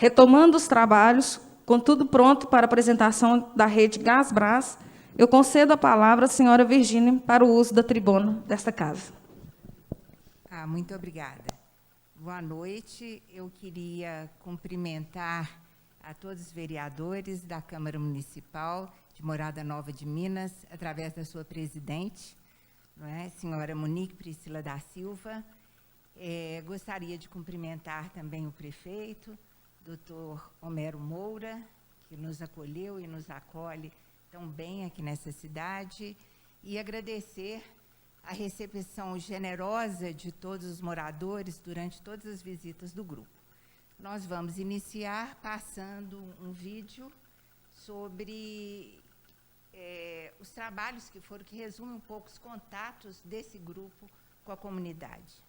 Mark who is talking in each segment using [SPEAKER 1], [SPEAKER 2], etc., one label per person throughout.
[SPEAKER 1] retomando os trabalhos, com tudo pronto para a apresentação da rede Gasbras, eu concedo a palavra à senhora Virgínia para o uso da tribuna desta casa.
[SPEAKER 2] Muito obrigada. Boa noite. Eu queria cumprimentar a todos os vereadores da Câmara Municipal de Morada Nova de Minas, através da sua presidente, não é? Senhora Monique Priscila da Silva. Gostaria de cumprimentar também o prefeito, doutor Homero Moura, que nos acolheu e nos acolhe tão bem aqui nessa cidade, e agradecer a recepção generosa de todos os moradores durante todas as visitas do grupo. Nós vamos iniciar passando um vídeo sobre os trabalhos que resume um pouco os contatos desse grupo com a comunidade.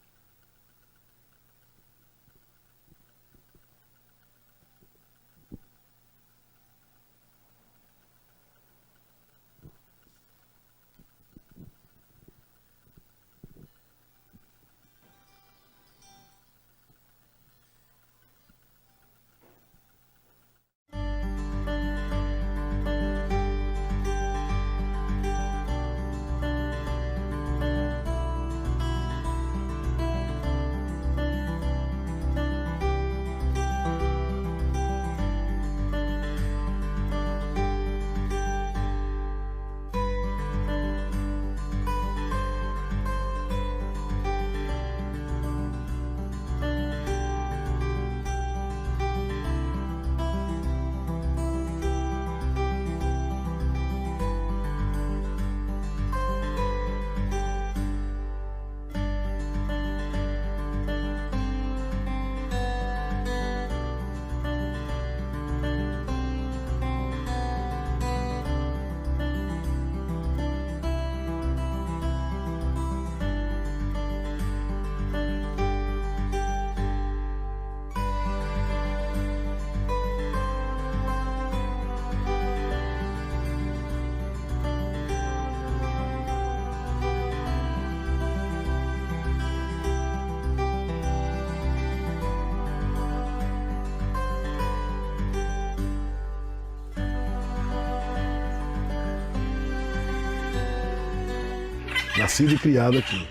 [SPEAKER 3] Nascido e criado aqui.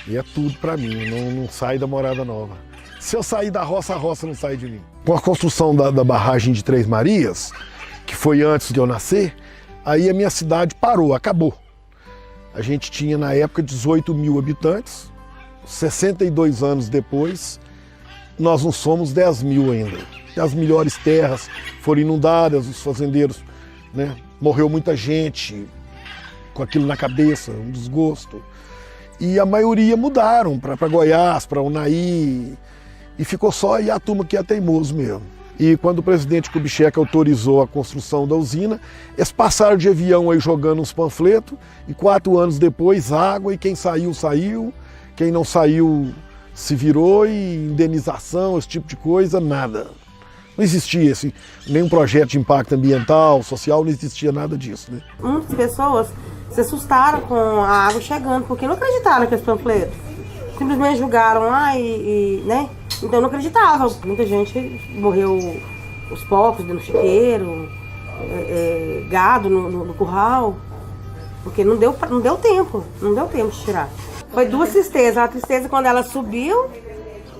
[SPEAKER 3] E é tudo para mim, não saio da Morada Nova. Se eu sair da roça, a roça não sai de mim. Com a construção da barragem de Três Marias, que foi antes de eu nascer, aí a minha cidade parou, acabou. A gente tinha, na época, 18 mil habitantes. 62 anos depois, nós não somos 10 mil ainda. As melhores terras foram inundadas, os fazendeiros, né? Morreu muita gente com aquilo na cabeça, um desgosto. E a maioria mudaram para Goiás, para Unaí, e ficou só Iatuma, que é teimoso mesmo. E quando o presidente Kubitschek autorizou a construção da usina, eles passaram de avião aí jogando uns panfletos, e 4 anos depois, água, e quem saiu, saiu, quem não saiu, se virou, e indenização, esse tipo de coisa, nada. Não existia nenhum projeto de impacto ambiental, social, não existia nada disso, né?
[SPEAKER 4] Muitas pessoas se assustaram com a água chegando, porque não acreditaram naqueles panfletos. Simplesmente julgaram lá né? Então não acreditava. Muita gente morreu, os porcos no chiqueiro, gado no curral, porque não deu tempo de tirar. Foi 2 tristezas. A tristeza quando ela subiu,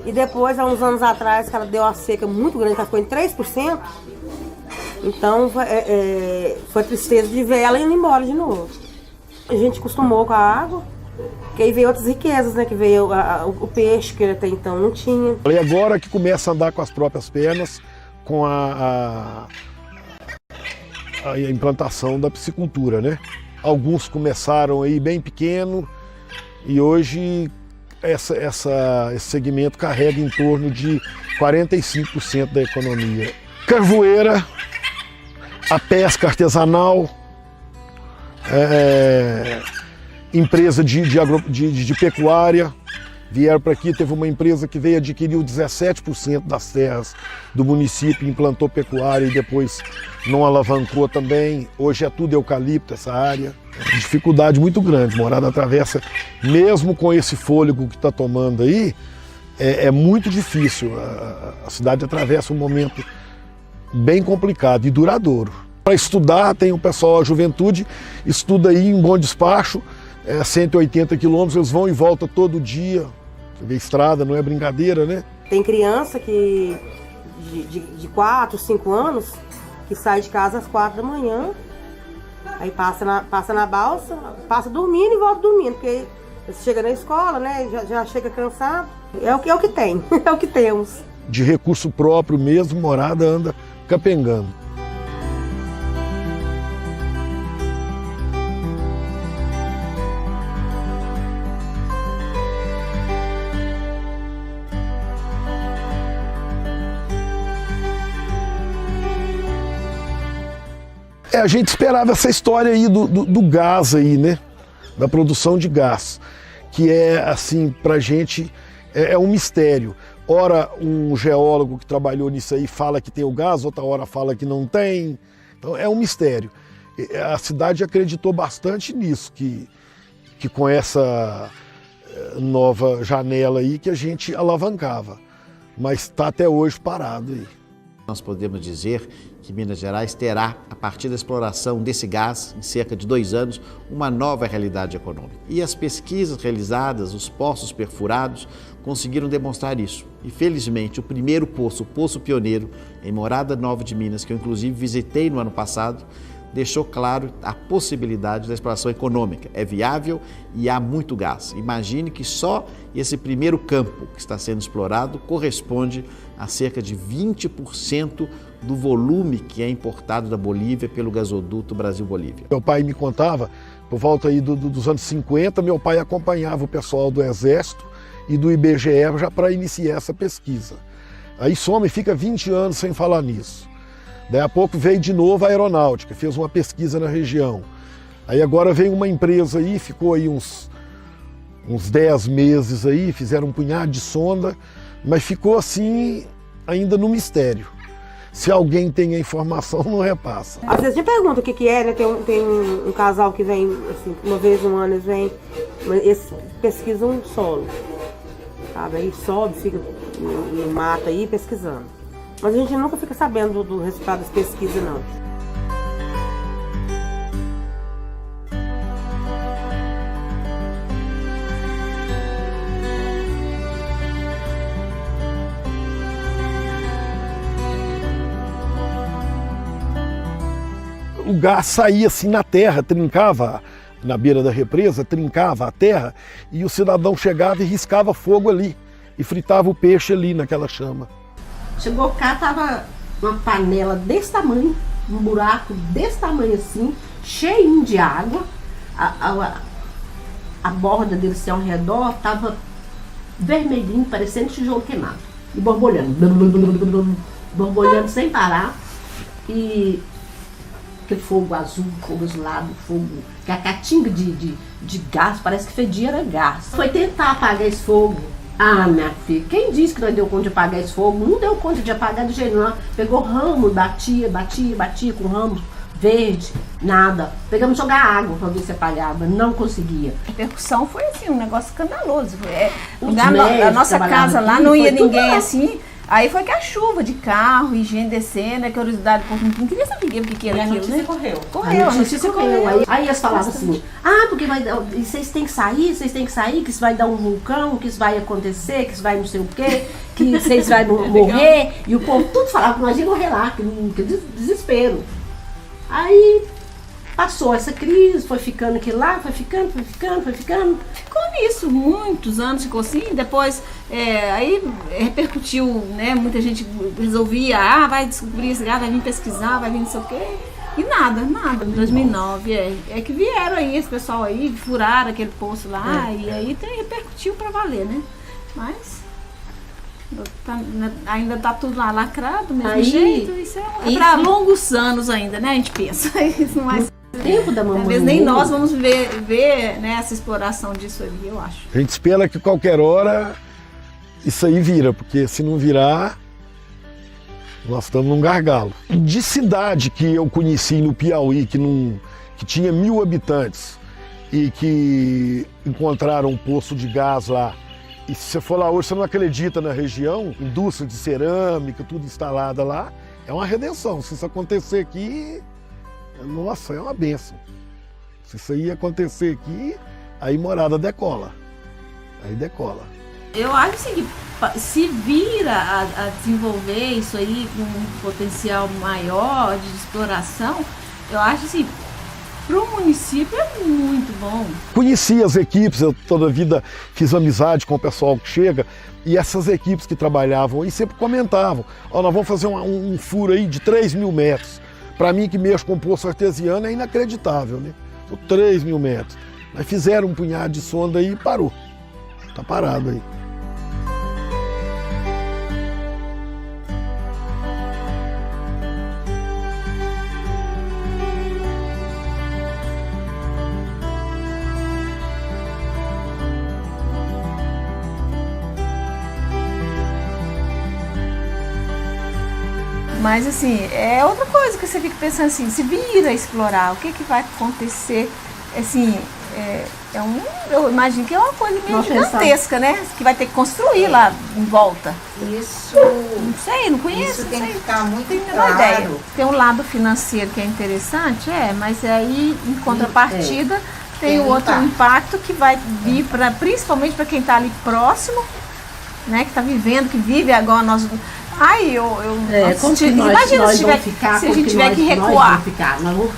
[SPEAKER 4] e depois, há uns anos atrás, que ela deu uma seca muito grande, que ela ficou em 3%. Então, foi a tristeza de ver ela indo embora de novo. A gente acostumou com a água, que aí veio outras riquezas, né? Que veio o peixe, que até então não tinha.
[SPEAKER 3] E agora que começa a andar com as próprias pernas, com a implantação da piscicultura, né? Alguns começaram aí bem pequeno, e hoje esse segmento carrega em torno de 45% da economia. Carvoeira, a pesca artesanal, empresa de pecuária, vieram para aqui, teve uma empresa que veio adquirir 17% das terras do município, implantou pecuária e depois não alavancou também. Hoje é tudo eucalipto essa área. Dificuldade muito grande. Morada atravessa, mesmo com esse fôlego que está tomando aí, é muito difícil. A cidade atravessa um momento bem complicado e duradouro. Para estudar, tem o pessoal, a juventude, estuda aí em Bom Despacho, 180 quilômetros, eles vão e voltam todo dia. Você vê estrada, não é brincadeira, né?
[SPEAKER 4] Tem criança que de 4, 5 anos que sai de casa às 4 da manhã, aí passa na balsa, passa dormindo e volta dormindo, porque você chega na escola, né, já chega cansado. É o que tem, é o que temos.
[SPEAKER 3] De recurso próprio mesmo, morada anda capengando. A gente esperava essa história aí do gás aí, né? Da produção de gás, que é assim, pra gente, é um mistério. Ora, um geólogo que trabalhou nisso aí fala que tem o gás, outra hora fala que não tem. Então é um mistério. A cidade acreditou bastante nisso, que com essa nova janela aí que a gente alavancava. Mas está até hoje parado aí.
[SPEAKER 5] Nós podemos dizer que Minas Gerais terá, a partir da exploração desse gás, em cerca de 2 anos, uma nova realidade econômica. E as pesquisas realizadas, os poços perfurados, conseguiram demonstrar isso. E felizmente o primeiro poço, o Poço Pioneiro, em Morada Nova de Minas, que eu inclusive visitei no ano passado, deixou claro a possibilidade da exploração econômica. É viável e há muito gás. Imagine que só esse primeiro campo que está sendo explorado corresponde a cerca de 20% do volume que é importado da Bolívia pelo gasoduto Brasil-Bolívia.
[SPEAKER 3] Meu pai me contava, por volta aí dos anos 50, meu pai acompanhava o pessoal do Exército e do IBGE já para iniciar essa pesquisa. Aí some e fica 20 anos sem falar nisso. Daí a pouco veio de novo a aeronáutica, fez uma pesquisa na região. Aí agora veio uma empresa aí, ficou aí uns 10 meses aí, fizeram um punhado de sonda, mas ficou assim ainda no mistério. Se alguém tem a informação, não repassa.
[SPEAKER 4] Às vezes a gente pergunta o que é, né? Tem um casal que vem, assim, uma vez no ano, eles vêm, eles pesquisam um solo, sabe? Aí sobe, fica no mato aí pesquisando. Mas a gente nunca fica sabendo do resultado das pesquisas, não.
[SPEAKER 3] O gás saía assim na terra, trincava na beira da represa, trincava a terra e o cidadão chegava e riscava fogo ali e fritava o peixe ali naquela chama.
[SPEAKER 6] Chegou cá, tava uma panela desse tamanho, um buraco desse tamanho assim, cheinho de água. A borda dele assim, ao redor tava vermelhinho, parecendo tijolo queimado. E borbulhando, borbulhando sem parar. E aquele fogo azul, fogo azulado, fogo, que a catinga de gás, parece que fedia era gás. Foi tentar apagar esse fogo. Ah, minha filha, quem disse que nós deu conta de apagar esse fogo? Não deu conta de apagar de jeito nenhum. Pegou ramo, batia com ramo verde, nada. Pegamos jogar água para ver se apagava, não conseguia.
[SPEAKER 7] A repercussão foi assim, um negócio escandaloso. A nossa casa lá não ia ninguém assim. Aí foi que a chuva de carro e gente descendo, a curiosidade, não queria saber o que era aquilo, né? Correu,
[SPEAKER 6] a notícia correu. Aí eles falavam assim, porque vai dar, vocês têm que sair, que isso vai dar um vulcão, que isso vai acontecer, que isso vai não sei o quê, que vocês vão morrer. E o povo tudo falava que nós íamos morrer lá, que desespero. Aí passou essa crise, foi ficando aquilo lá, foi ficando.
[SPEAKER 7] Ficou nisso, muitos anos ficou assim, depois aí repercutiu, né? Muita gente resolvia, vai descobrir esse gás, vai vir pesquisar, vai vir não sei o quê. E nada. Em 2009 é que vieram aí, esse pessoal aí, furaram aquele poço lá, e aí repercutiu pra valer, né? Mas ainda tá tudo lá lacrado, do mesmo jeito, isso é pra longos anos ainda, né? A gente pensa, isso mais...
[SPEAKER 6] Tempo da mamãe.
[SPEAKER 7] Talvez nem nós vamos ver né, essa exploração disso ali, eu acho.
[SPEAKER 3] A gente espera que qualquer hora isso aí vira, porque se não virar, nós estamos num gargalo. De cidade que eu conheci no Piauí, que tinha 1000 habitantes e que encontraram um poço de gás lá E se você for lá hoje, você não acredita na região, indústria de cerâmica, tudo instalada lá, é uma redenção. Se isso acontecer aqui, nossa, é uma bênção. Se isso aí acontecer aqui, aí Morada decola. Aí decola.
[SPEAKER 7] Eu acho assim, que se vira a desenvolver isso aí com um potencial maior de exploração, eu acho assim, para o município é muito bom.
[SPEAKER 3] Conheci as equipes, eu toda a vida fiz amizade com o pessoal que chega, e essas equipes que trabalhavam aí sempre comentavam, ó, nós vamos fazer um furo aí de 3.000 metros. Para mim que mexo com poço artesiano é inacreditável, né? São 3.000 metros. Mas fizeram um punhado de sonda aí e parou. Tá parado aí.
[SPEAKER 7] Mas assim, é outra coisa que você fica pensando assim, se vir a explorar, o que que vai acontecer, assim, eu imagino que é uma coisa meio gigantesca, né? Que vai ter que construir lá em volta.
[SPEAKER 2] Isso,
[SPEAKER 7] Não sei, não conheço,
[SPEAKER 2] isso
[SPEAKER 7] não
[SPEAKER 2] tem
[SPEAKER 7] sei.
[SPEAKER 2] que ficar muito
[SPEAKER 7] Tenho a menor ideia.
[SPEAKER 2] claro.
[SPEAKER 7] Tem um lado financeiro que é interessante, mas aí, em contrapartida, tem
[SPEAKER 2] Tem
[SPEAKER 7] o
[SPEAKER 2] um
[SPEAKER 7] outro impacto que vai vir principalmente para quem está ali próximo, né? Que está vivendo, que vive agora nós. Ai,
[SPEAKER 6] Como que
[SPEAKER 7] imagina
[SPEAKER 6] nós
[SPEAKER 7] se
[SPEAKER 6] vamos ficar,
[SPEAKER 7] a
[SPEAKER 6] como
[SPEAKER 7] gente
[SPEAKER 6] que
[SPEAKER 7] tiver
[SPEAKER 6] nós-
[SPEAKER 7] que
[SPEAKER 6] nós
[SPEAKER 7] recuar.
[SPEAKER 6] vamos ficar, nós vamos-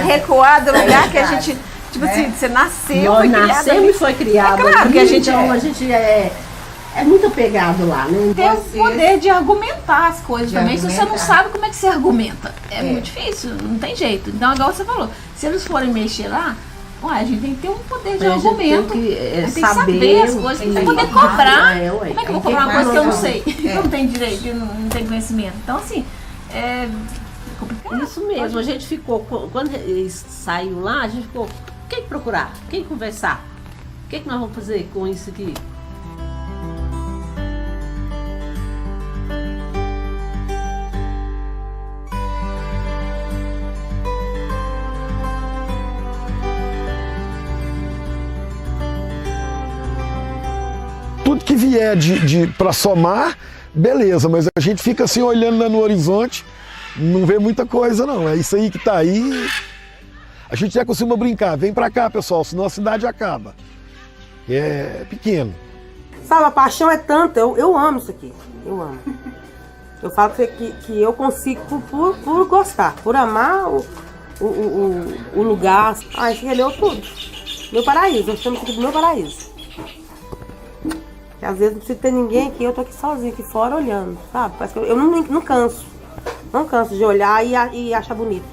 [SPEAKER 7] Recuar do
[SPEAKER 2] Sair
[SPEAKER 7] lugar
[SPEAKER 2] de
[SPEAKER 7] que a
[SPEAKER 2] casa,
[SPEAKER 7] gente, tipo
[SPEAKER 2] né?
[SPEAKER 7] assim, você nasceu,
[SPEAKER 6] Nós
[SPEAKER 7] foi criado
[SPEAKER 6] nascemos
[SPEAKER 7] ali.
[SPEAKER 6] e foi criado
[SPEAKER 7] É claro
[SPEAKER 6] ali,
[SPEAKER 7] que a gente
[SPEAKER 6] então a gente é muito apegado lá, né?
[SPEAKER 7] Tem o
[SPEAKER 2] Você-
[SPEAKER 7] poder de argumentar as coisas
[SPEAKER 2] De
[SPEAKER 7] também. Se você não
[SPEAKER 2] argumentar.
[SPEAKER 7] sabe como é que você argumenta, é
[SPEAKER 2] É.
[SPEAKER 7] muito difícil, não tem jeito. Então, igual você falou, se eles forem mexer lá, a gente tem que ter um poder de
[SPEAKER 6] A gente
[SPEAKER 7] argumento.
[SPEAKER 6] tem que,
[SPEAKER 7] A gente tem que
[SPEAKER 6] saber
[SPEAKER 7] saber as
[SPEAKER 6] o
[SPEAKER 7] coisas,
[SPEAKER 6] que
[SPEAKER 7] tem que poder
[SPEAKER 6] é.
[SPEAKER 7] cobrar.
[SPEAKER 6] É, ué.
[SPEAKER 7] Como é que eu vou
[SPEAKER 2] Tem
[SPEAKER 7] cobrar uma
[SPEAKER 2] que
[SPEAKER 7] coisa que eu não
[SPEAKER 2] cobrar.
[SPEAKER 7] sei? Que
[SPEAKER 2] É.
[SPEAKER 7] eu não tenho direito, que eu não tenho conhecimento. Então, assim, é complicado.
[SPEAKER 6] Isso mesmo, a gente ficou, quando saiu lá, a gente ficou, quem procurar, quem conversar? O que nós vamos fazer com isso aqui?
[SPEAKER 3] Tudo que vier para somar, beleza, mas a gente fica assim olhando lá no horizonte, não vê muita coisa não, é isso aí que tá aí. A gente já costuma brincar, vem para cá pessoal, senão a cidade acaba. É pequeno.
[SPEAKER 4] Sabe, a paixão é tanta, eu amo isso aqui, eu amo. Eu falo pra você que eu consigo por gostar, por amar o lugar. Ah, isso rendeu tudo. Meu paraíso, nós estamos aqui do meu paraíso. E às vezes não precisa ter ninguém aqui, eu tô aqui sozinha, aqui fora olhando, sabe? Parece que eu não canso. Não canso de olhar e achar bonito.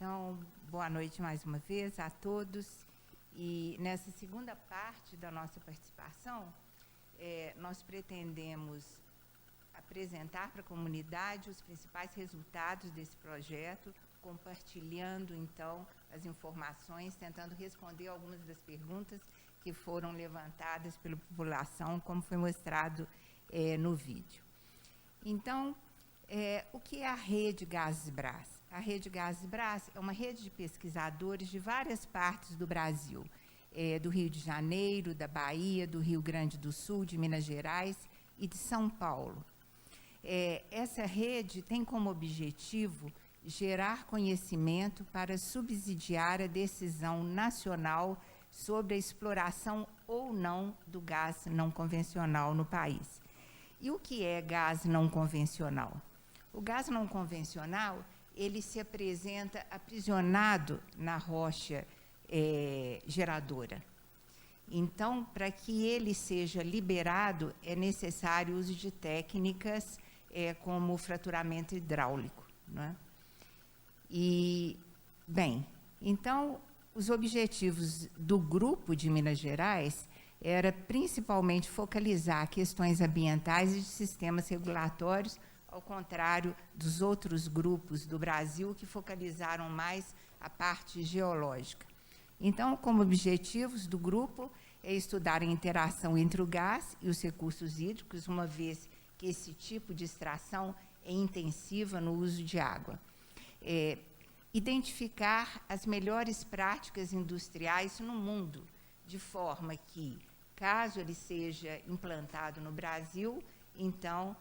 [SPEAKER 2] Então, boa noite mais uma vez a todos. E nessa segunda parte da nossa participação, nós pretendemos apresentar para a comunidade os principais resultados desse projeto, compartilhando, então, as informações, tentando responder algumas das perguntas que foram levantadas pela população, como foi mostrado no vídeo. Então, o que é a Rede Gasbras? A Rede Gasbras é uma rede de pesquisadores de várias partes do Brasil, do Rio de Janeiro, da Bahia, do Rio Grande do Sul, de Minas Gerais e de São Paulo. Essa rede tem como objetivo gerar conhecimento para subsidiar a decisão nacional sobre a exploração ou não do gás não convencional no país. E o que é gás não convencional? O gás não convencional, ele se apresenta aprisionado na rocha geradora. Então, para que ele seja liberado, é necessário o uso de técnicas como o fraturamento hidráulico, não é? E, bem, então, os objetivos do grupo de Minas Gerais era principalmente focalizar questões ambientais e de sistemas regulatórios, ao contrário dos outros grupos do Brasil que focalizaram mais a parte geológica. Então, como objetivos do grupo é estudar a interação entre o gás e os recursos hídricos, uma vez que esse tipo de extração é intensiva no uso de água. Identificar as melhores práticas industriais no mundo, de forma que, caso ele seja implantado no Brasil, então,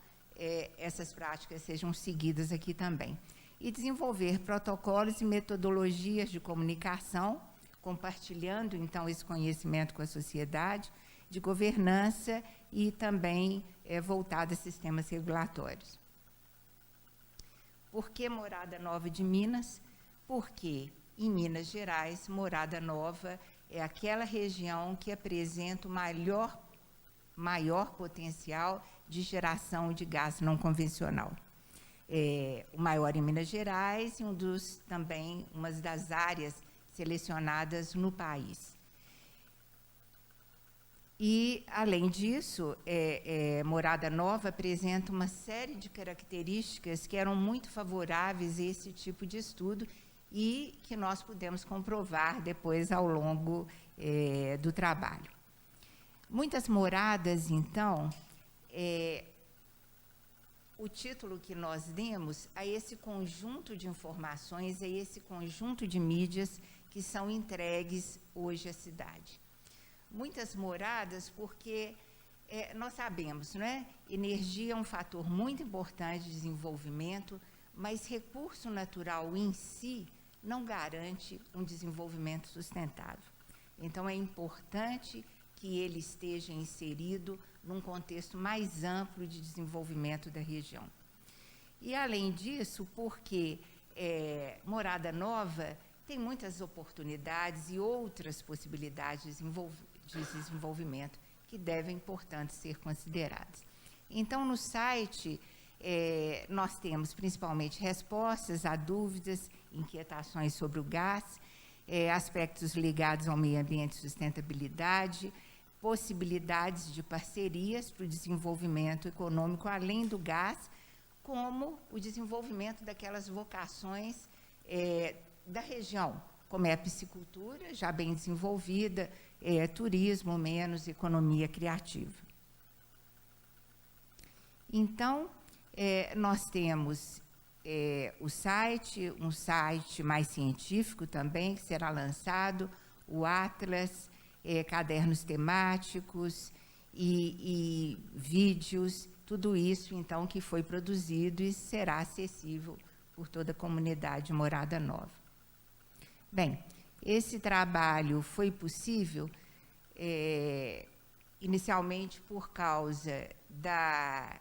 [SPEAKER 2] essas práticas sejam seguidas aqui também. E desenvolver protocolos e metodologias de comunicação, compartilhando, então, esse conhecimento com a sociedade, de governança e também voltado a sistemas regulatórios. Por que Morada Nova de Minas? Porque, em Minas Gerais, Morada Nova é aquela região que apresenta o maior potencial de geração de gás não convencional. O maior em Minas Gerais e também uma das áreas selecionadas no país. E, além disso, Morada Nova apresenta uma série de características que eram muito favoráveis a esse tipo de estudo e que nós pudemos comprovar depois ao longo do trabalho. Muitas moradas, então, o título que nós demos a esse conjunto de informações, a esse conjunto de mídias que são entregues hoje à cidade. Muitas moradas, porque nós sabemos, não é? Energia é um fator muito importante de desenvolvimento, mas recurso natural em si não garante um desenvolvimento sustentável. Então, é importante que ele esteja inserido num contexto mais amplo de desenvolvimento da região. E, além disso, porque Morada Nova tem muitas oportunidades e outras possibilidades de desenvolvimento que devem, portanto, ser consideradas. Então, no site, nós temos principalmente respostas a dúvidas, inquietações sobre o gás, aspectos ligados ao meio ambiente e sustentabilidade, possibilidades de parcerias para o desenvolvimento econômico além do gás, como o desenvolvimento daquelas vocações da região, como é a piscicultura, já bem desenvolvida, turismo, menos economia criativa. Então, nós temos um site mais científico também, que será lançado, o Atlas, cadernos temáticos e vídeos, tudo isso, então, que foi produzido e será acessível por toda a comunidade Morada Nova. Bem, esse trabalho foi possível, inicialmente, por causa da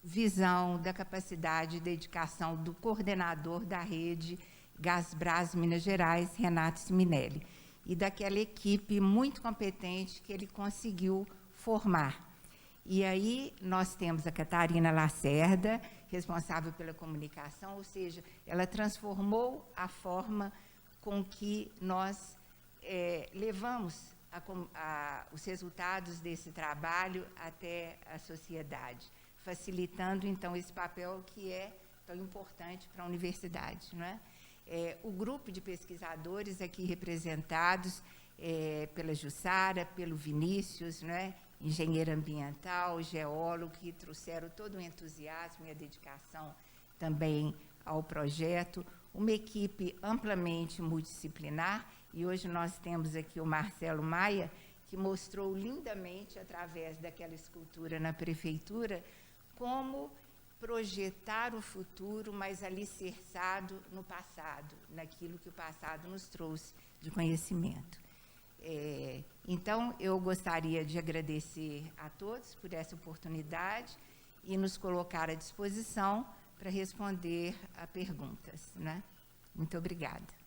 [SPEAKER 2] visão, da capacidade e dedicação do coordenador da rede Gasbras Minas Gerais, Renato Siminelli, e daquela equipe muito competente que ele conseguiu formar. E aí nós temos a Catarina Lacerda, responsável pela comunicação, ou seja, ela transformou a forma com que nós levamos os resultados desse trabalho até a sociedade, facilitando, então, esse papel que é tão importante para a universidade, não é? O grupo de pesquisadores aqui representados pela Jussara, pelo Vinícius, não é? Engenheiro ambiental, geólogo, que trouxeram todo o entusiasmo e a dedicação também ao projeto, uma equipe amplamente multidisciplinar, e hoje nós temos aqui o Marcelo Maia, que mostrou lindamente, através daquela escultura na prefeitura, como projetar o futuro, mas alicerçado no passado, naquilo que o passado nos trouxe de conhecimento. Então, eu gostaria de agradecer a todos por essa oportunidade e nos colocar à disposição para responder a perguntas, né? Muito obrigada.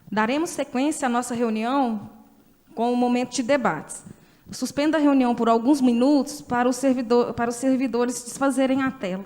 [SPEAKER 1] Daremos sequência à nossa reunião com o momento de debates. Suspendo a reunião por alguns minutos para os servidores desfazerem a tela.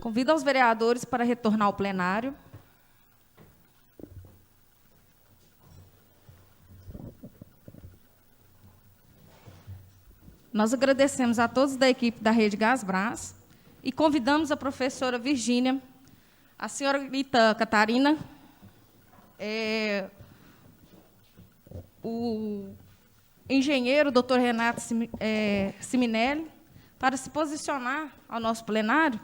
[SPEAKER 1] Convido aos vereadores para retornar ao plenário. Nós agradecemos a todos da equipe da Rede Gasbras e convidamos a professora Virgínia, a senhorita Catarina, o engenheiro doutor Renato Siminelli, para se posicionar ao nosso plenário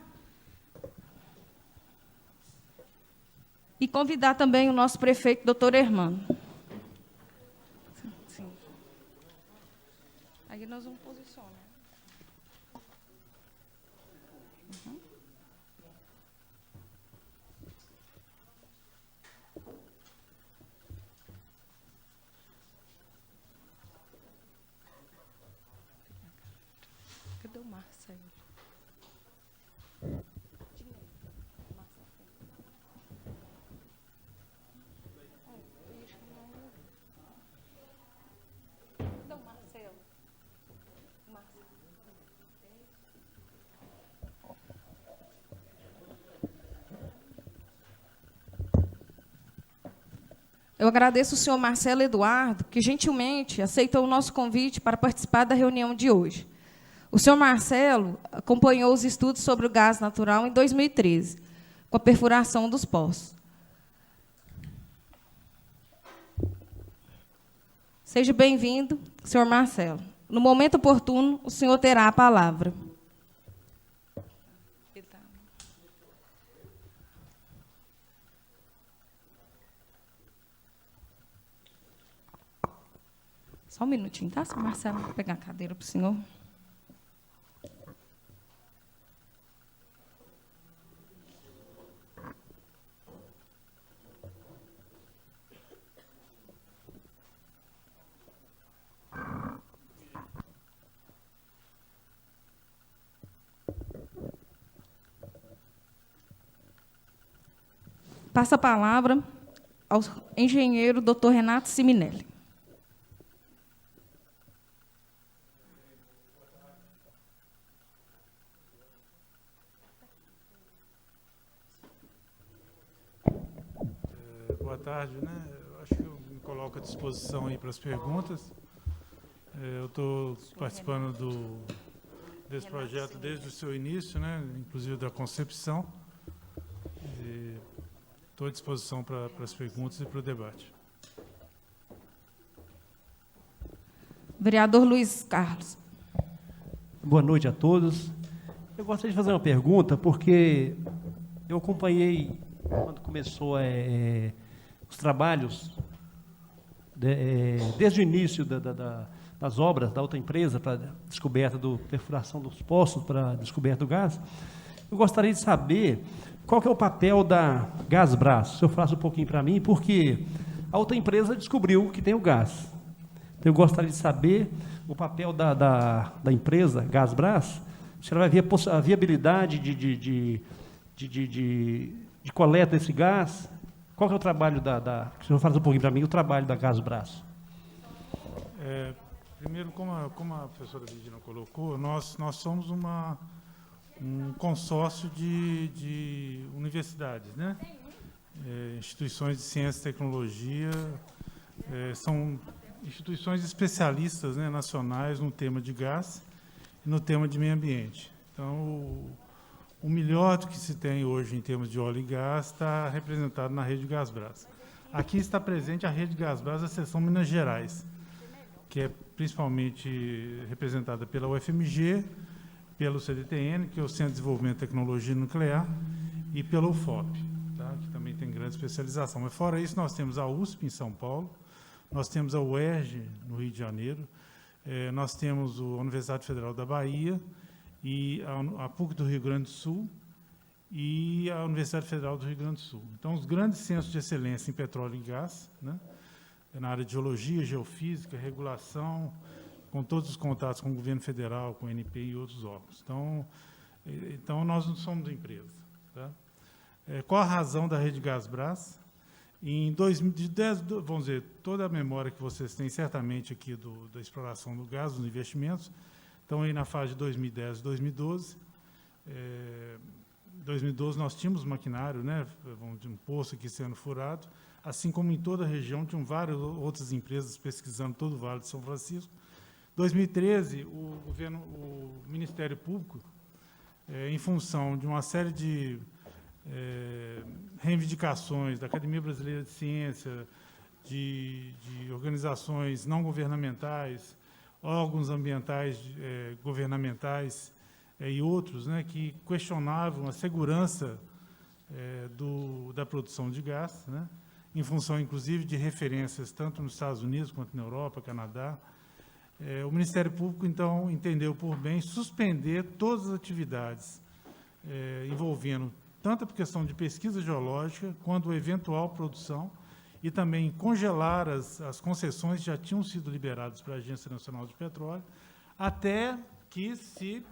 [SPEAKER 1] e convidar também o nosso prefeito, doutor Hermano. Sim. Aí nós vamos posicionar. Uhum. Cadê o Marcelo? Eu agradeço o senhor Marcelo Eduardo, que gentilmente aceitou o nosso convite para participar da reunião de hoje. O senhor Marcelo acompanhou os estudos sobre o gás natural em 2013, com a perfuração dos poços. Seja bem-vindo, senhor Marcelo. No momento oportuno, o senhor terá a palavra. Só um minutinho, tá, senhor Marcelo? Vou pegar a cadeira para o senhor. Passa a palavra ao engenheiro doutor Renato Siminelli.
[SPEAKER 8] Boa tarde, né? Eu acho que eu me coloco à disposição aí para as perguntas. Eu estou participando desse projeto desde o seu início, né? Inclusive da concepção. Estou à disposição para as perguntas e para o debate.
[SPEAKER 1] Vereador Luiz Carlos.
[SPEAKER 9] Boa noite a todos. Eu gostaria de fazer uma pergunta, porque eu acompanhei, quando começou os trabalhos, desde o início das obras da outra empresa, para a descoberta da perfuração dos poços, para a descoberta do gás. Eu gostaria de saber qual que é o papel da Gasbras. Se eu falasse um pouquinho para mim, porque a outra empresa descobriu que tem o gás. Então, eu gostaria de saber o papel da empresa Gasbras, se ela vai ver a viabilidade de coleta desse gás. Qual que é o trabalho se o senhor falasse um pouquinho para mim, o trabalho da Gasbras?
[SPEAKER 8] Primeiro, como a professora Virgínia colocou, nós somos um consórcio de universidades, né? Instituições de ciência e tecnologia, são instituições especialistas, né, nacionais no tema de gás e no tema de meio ambiente. Então, o melhor do que se tem hoje em termos de óleo e gás está representado na Rede Gasbras. Aqui está presente a Rede Gasbras da seção Minas Gerais, que é principalmente representada pela UFMG, pelo CDTN, que é o Centro de Desenvolvimento de Tecnologia Nuclear, e pela UFOP, tá? Que também tem grande especialização. Mas, fora isso, nós temos a USP, em São Paulo, nós temos a UERJ, no Rio de Janeiro, nós temos a Universidade Federal da Bahia, e a PUC do Rio Grande do Sul, e a Universidade Federal do Rio Grande do Sul. Então, os grandes centros de excelência em petróleo e gás, né? Na área de geologia, geofísica, regulação, com todos os contatos com o governo federal, com o NP e outros órgãos. Então nós não somos empresa. Tá? Qual a razão da Rede Gasbras? Vamos dizer, toda a memória que vocês têm, certamente, aqui da exploração do gás, dos investimentos, estão aí na fase de 2010 e 2012. Em 2012 nós tínhamos maquinário, né, vamos dizer, um poço aqui sendo furado, assim como em toda a região tinham várias outras empresas pesquisando todo o Vale de São Francisco. Em 2013, o Ministério Público, em função de uma série de reivindicações da Academia Brasileira de Ciência, de organizações não governamentais, órgãos ambientais governamentais e outros, né, que questionavam a segurança da produção de gás, né, em função, inclusive, de referências tanto nos Estados Unidos quanto na Europa, Canadá. O Ministério Público, então, entendeu por bem suspender todas as atividades envolvendo tanto a questão de pesquisa geológica quanto a eventual produção e também congelar as concessões que já tinham sido liberadas para a Agência Nacional de Petróleo, até que se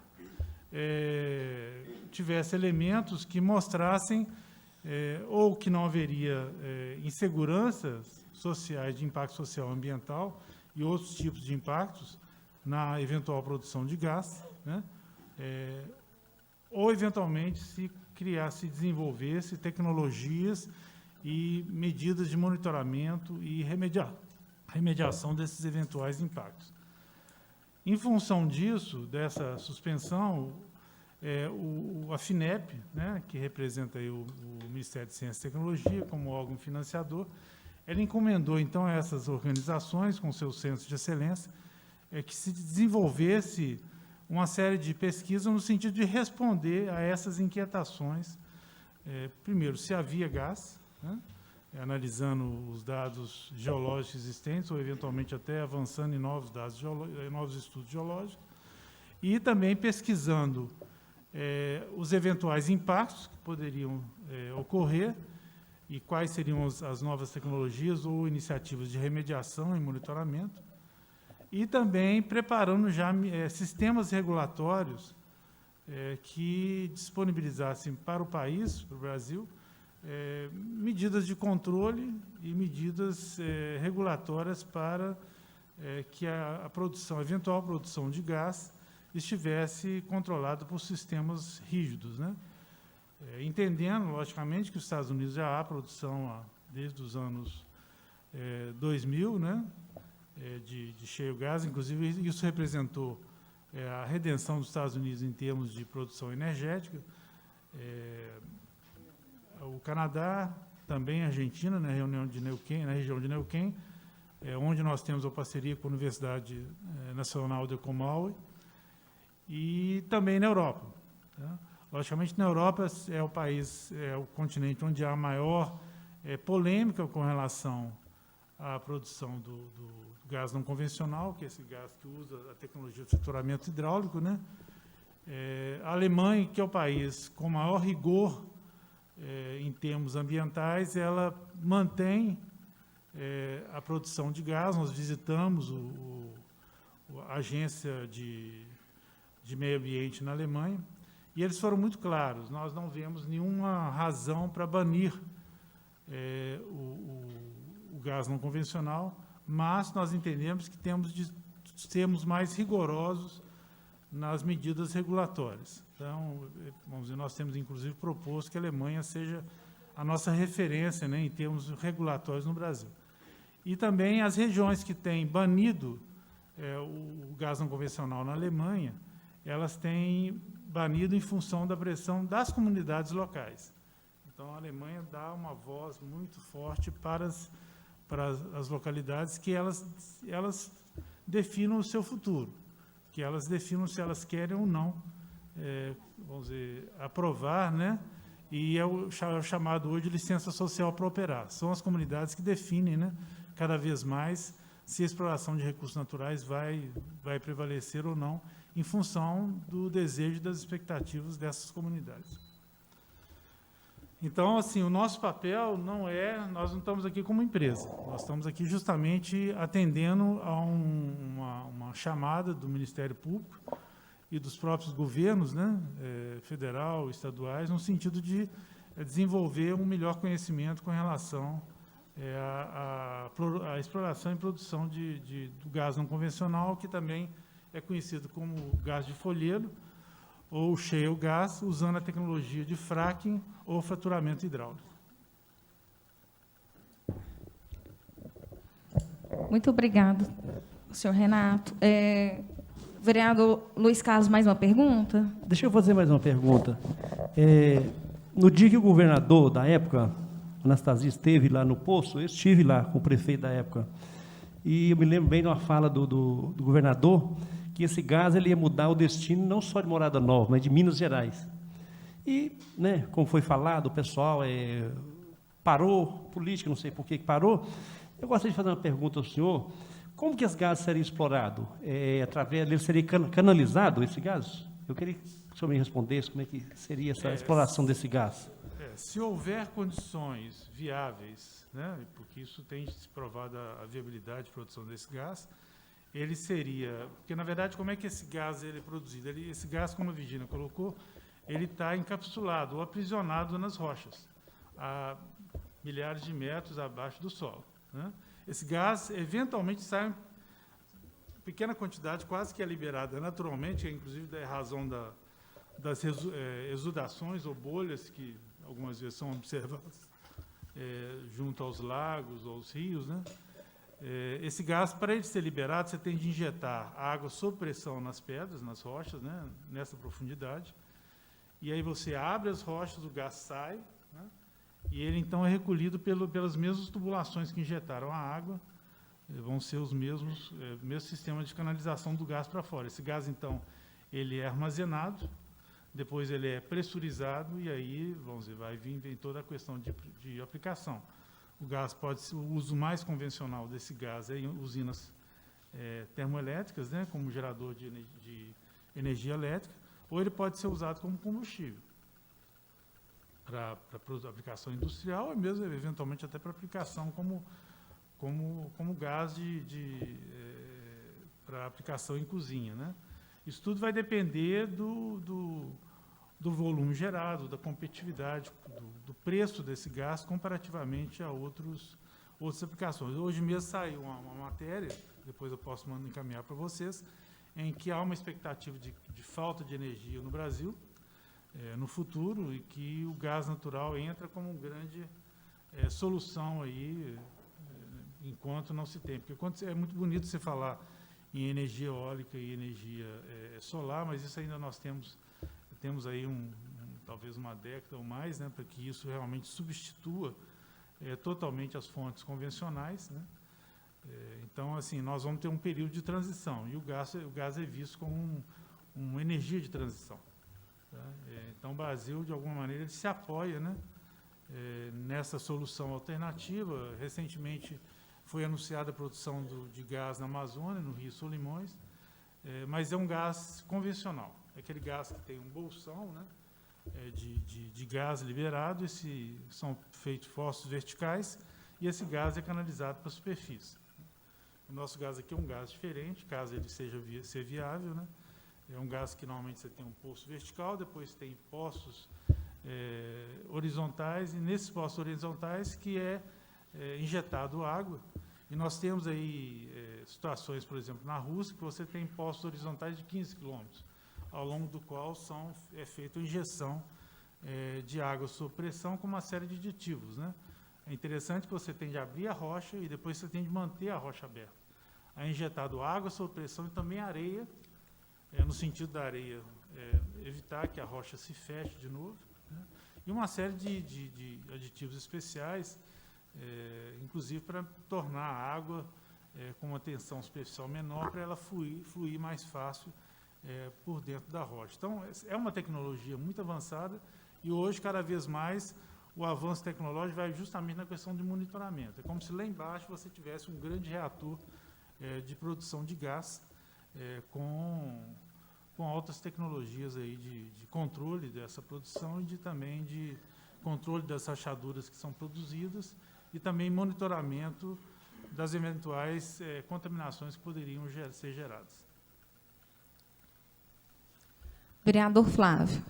[SPEAKER 8] tivesse elementos que mostrassem ou que não haveria inseguranças sociais de impacto social e ambiental e outros tipos de impactos na eventual produção de gás, né? Ou, eventualmente, se criasse e desenvolvesse tecnologias e medidas de monitoramento e remediação desses eventuais impactos. Em função disso, dessa suspensão, a FINEP, né, que representa aí o Ministério de Ciência e Tecnologia como órgão financiador, ela encomendou, então, a essas organizações, com seus centros de excelência, que se desenvolvesse uma série de pesquisas no sentido de responder a essas inquietações. Primeiro, se havia gás, né, analisando os dados geológicos existentes, ou, eventualmente, até avançando em novos dados novos estudos geológicos, e também pesquisando os eventuais impactos que poderiam ocorrer e quais seriam as novas tecnologias ou iniciativas de remediação e monitoramento, e também preparando já sistemas regulatórios que disponibilizassem para o país, para o Brasil, medidas de controle e medidas regulatórias para que a eventual produção de gás estivesse controlada por sistemas rígidos, né? Entendendo, logicamente, que os Estados Unidos já há produção desde os anos 2000, né, de shale gas, inclusive isso representou a redenção dos Estados Unidos em termos de produção energética. O Canadá, também a Argentina, na região de Neuquén, onde nós temos a parceria com a Universidade Nacional de Comaui, e também na Europa. Tá? Logicamente, na Europa é o continente onde há maior polêmica com relação à produção do gás não convencional, que é esse gás que usa a tecnologia de frituramento hidráulico, né? A Alemanha, que é o país com maior rigor em termos ambientais, ela mantém a produção de gás. Nós visitamos a agência de meio ambiente na Alemanha, e eles foram muito claros: nós não vemos nenhuma razão para banir o gás não convencional, mas nós entendemos que temos de sermos mais rigorosos nas medidas regulatórias. Então, vamos dizer, nós temos, inclusive, proposto que a Alemanha seja a nossa referência, né, em termos regulatórios no Brasil. E também as regiões que têm banido o gás não convencional na Alemanha, elas têm banido em função da pressão das comunidades locais. Então, a Alemanha dá uma voz muito forte para as localidades, que elas definam o seu futuro, que elas definam se elas querem ou não, vamos dizer, aprovar, né? E é o chamado hoje de licença social para operar. São as comunidades que definem, né, cada vez mais se a exploração de recursos naturais vai prevalecer ou não, em função do desejo e das expectativas dessas comunidades. Então, assim, o nosso papel nós não estamos aqui como empresa, nós estamos aqui justamente atendendo a uma chamada do Ministério Público e dos próprios governos, né, federal, estaduais, no sentido de desenvolver um melhor conhecimento com relação à exploração e produção do gás não convencional, que também é conhecido como gás de folheiro, ou shale gas, usando a tecnologia de fracking ou fraturamento hidráulico.
[SPEAKER 1] Muito obrigado, senhor Renato. Vereador Luiz Carlos, mais uma pergunta?
[SPEAKER 9] Deixa eu fazer mais uma pergunta. No dia que o governador da época, Anastasia, esteve lá no poço, eu estive lá com o prefeito da época, e eu me lembro bem de uma fala do governador, que esse gás ele ia mudar o destino não só de Morada Nova, mas de Minas Gerais. E, né, como foi falado, o pessoal parou, política, não sei por que parou. Eu gostaria de fazer uma pergunta ao senhor. Como que esse gás seria explorado? Através dele seria canalizado esse gás? Eu queria que o senhor me respondesse como é que seria essa exploração desse gás.
[SPEAKER 8] Se houver condições viáveis, né, porque isso tem se provado a viabilidade de produção desse gás, ele seria... Porque, na verdade, como é que esse gás ele é produzido? Esse gás, como a Virgínia colocou, ele está encapsulado ou aprisionado nas rochas, a milhares de metros abaixo do solo, né? Esse gás, eventualmente, sai em pequena quantidade, quase que é liberada naturalmente, inclusive é razão das exudações ou bolhas que algumas vezes são observadas junto aos lagos ou aos rios, né? Esse gás, para ele ser liberado, você tem de injetar água sob pressão nas pedras, nas rochas, né, nessa profundidade, e aí você abre as rochas, o gás sai, né, e ele então é recolhido pelas mesmas tubulações que injetaram a água, vão ser os mesmos sistema de canalização do gás para fora. Esse gás, então, ele é armazenado, depois ele é pressurizado, e aí, vamos dizer, vem toda a questão de aplicação. O gás o uso mais convencional desse gás é em usinas termoelétricas, né, como gerador de energia elétrica, ou ele pode ser usado como combustível para aplicação industrial, ou mesmo, eventualmente, até para aplicação como gás para aplicação em cozinha, né? Isso tudo vai depender do volume gerado, da competitividade, do preço desse gás comparativamente a outras aplicações. Hoje mesmo saiu uma matéria, depois eu posso encaminhar para vocês, em que há uma expectativa de falta de energia no Brasil, no futuro, e que o gás natural entra como uma grande solução aí, enquanto não se tem. Porque é muito bonito você falar em energia eólica e energia solar, mas isso ainda nós temos aí talvez uma década ou mais, né, para que isso realmente substitua totalmente as fontes convencionais, né? Então, assim, nós vamos ter um período de transição, e o gás é visto como uma energia de transição, tá? Então, o Brasil, de alguma maneira, ele se apoia, né, nessa solução alternativa. Recentemente foi anunciada a produção de gás na Amazônia, no Rio Solimões, mas é um gás convencional. É aquele gás que tem um bolsão, né, de gás liberado, são feitos fossos verticais, e esse gás é canalizado para a superfície. O nosso gás aqui é um gás diferente, caso ele ser viável, né? É um gás que normalmente você tem um poço vertical, depois tem poços horizontais, e nesses poços horizontais que injetado água. E nós temos aí situações, por exemplo, na Rússia, que você tem poços horizontais de 15 quilômetros, ao longo do qual é feita a injeção de água sob pressão com uma série de aditivos, né? É interessante que você tem de abrir a rocha e depois você tem de manter a rocha aberta. É injetado água sob pressão e também areia, no sentido da areia evitar que a rocha se feche de novo, né? E uma série de aditivos especiais, inclusive para tornar a água com uma tensão superficial menor, para ela fluir mais fácil por dentro da rocha. Então, é uma tecnologia muito avançada, e hoje, cada vez mais, o avanço tecnológico vai justamente na questão de monitoramento. É como se lá embaixo você tivesse um grande reator de produção de gás com altas tecnologias aí de controle dessa produção e também de controle das rachaduras que são produzidas, e também monitoramento das eventuais contaminações que poderiam ser geradas.
[SPEAKER 1] Vereador Flávio.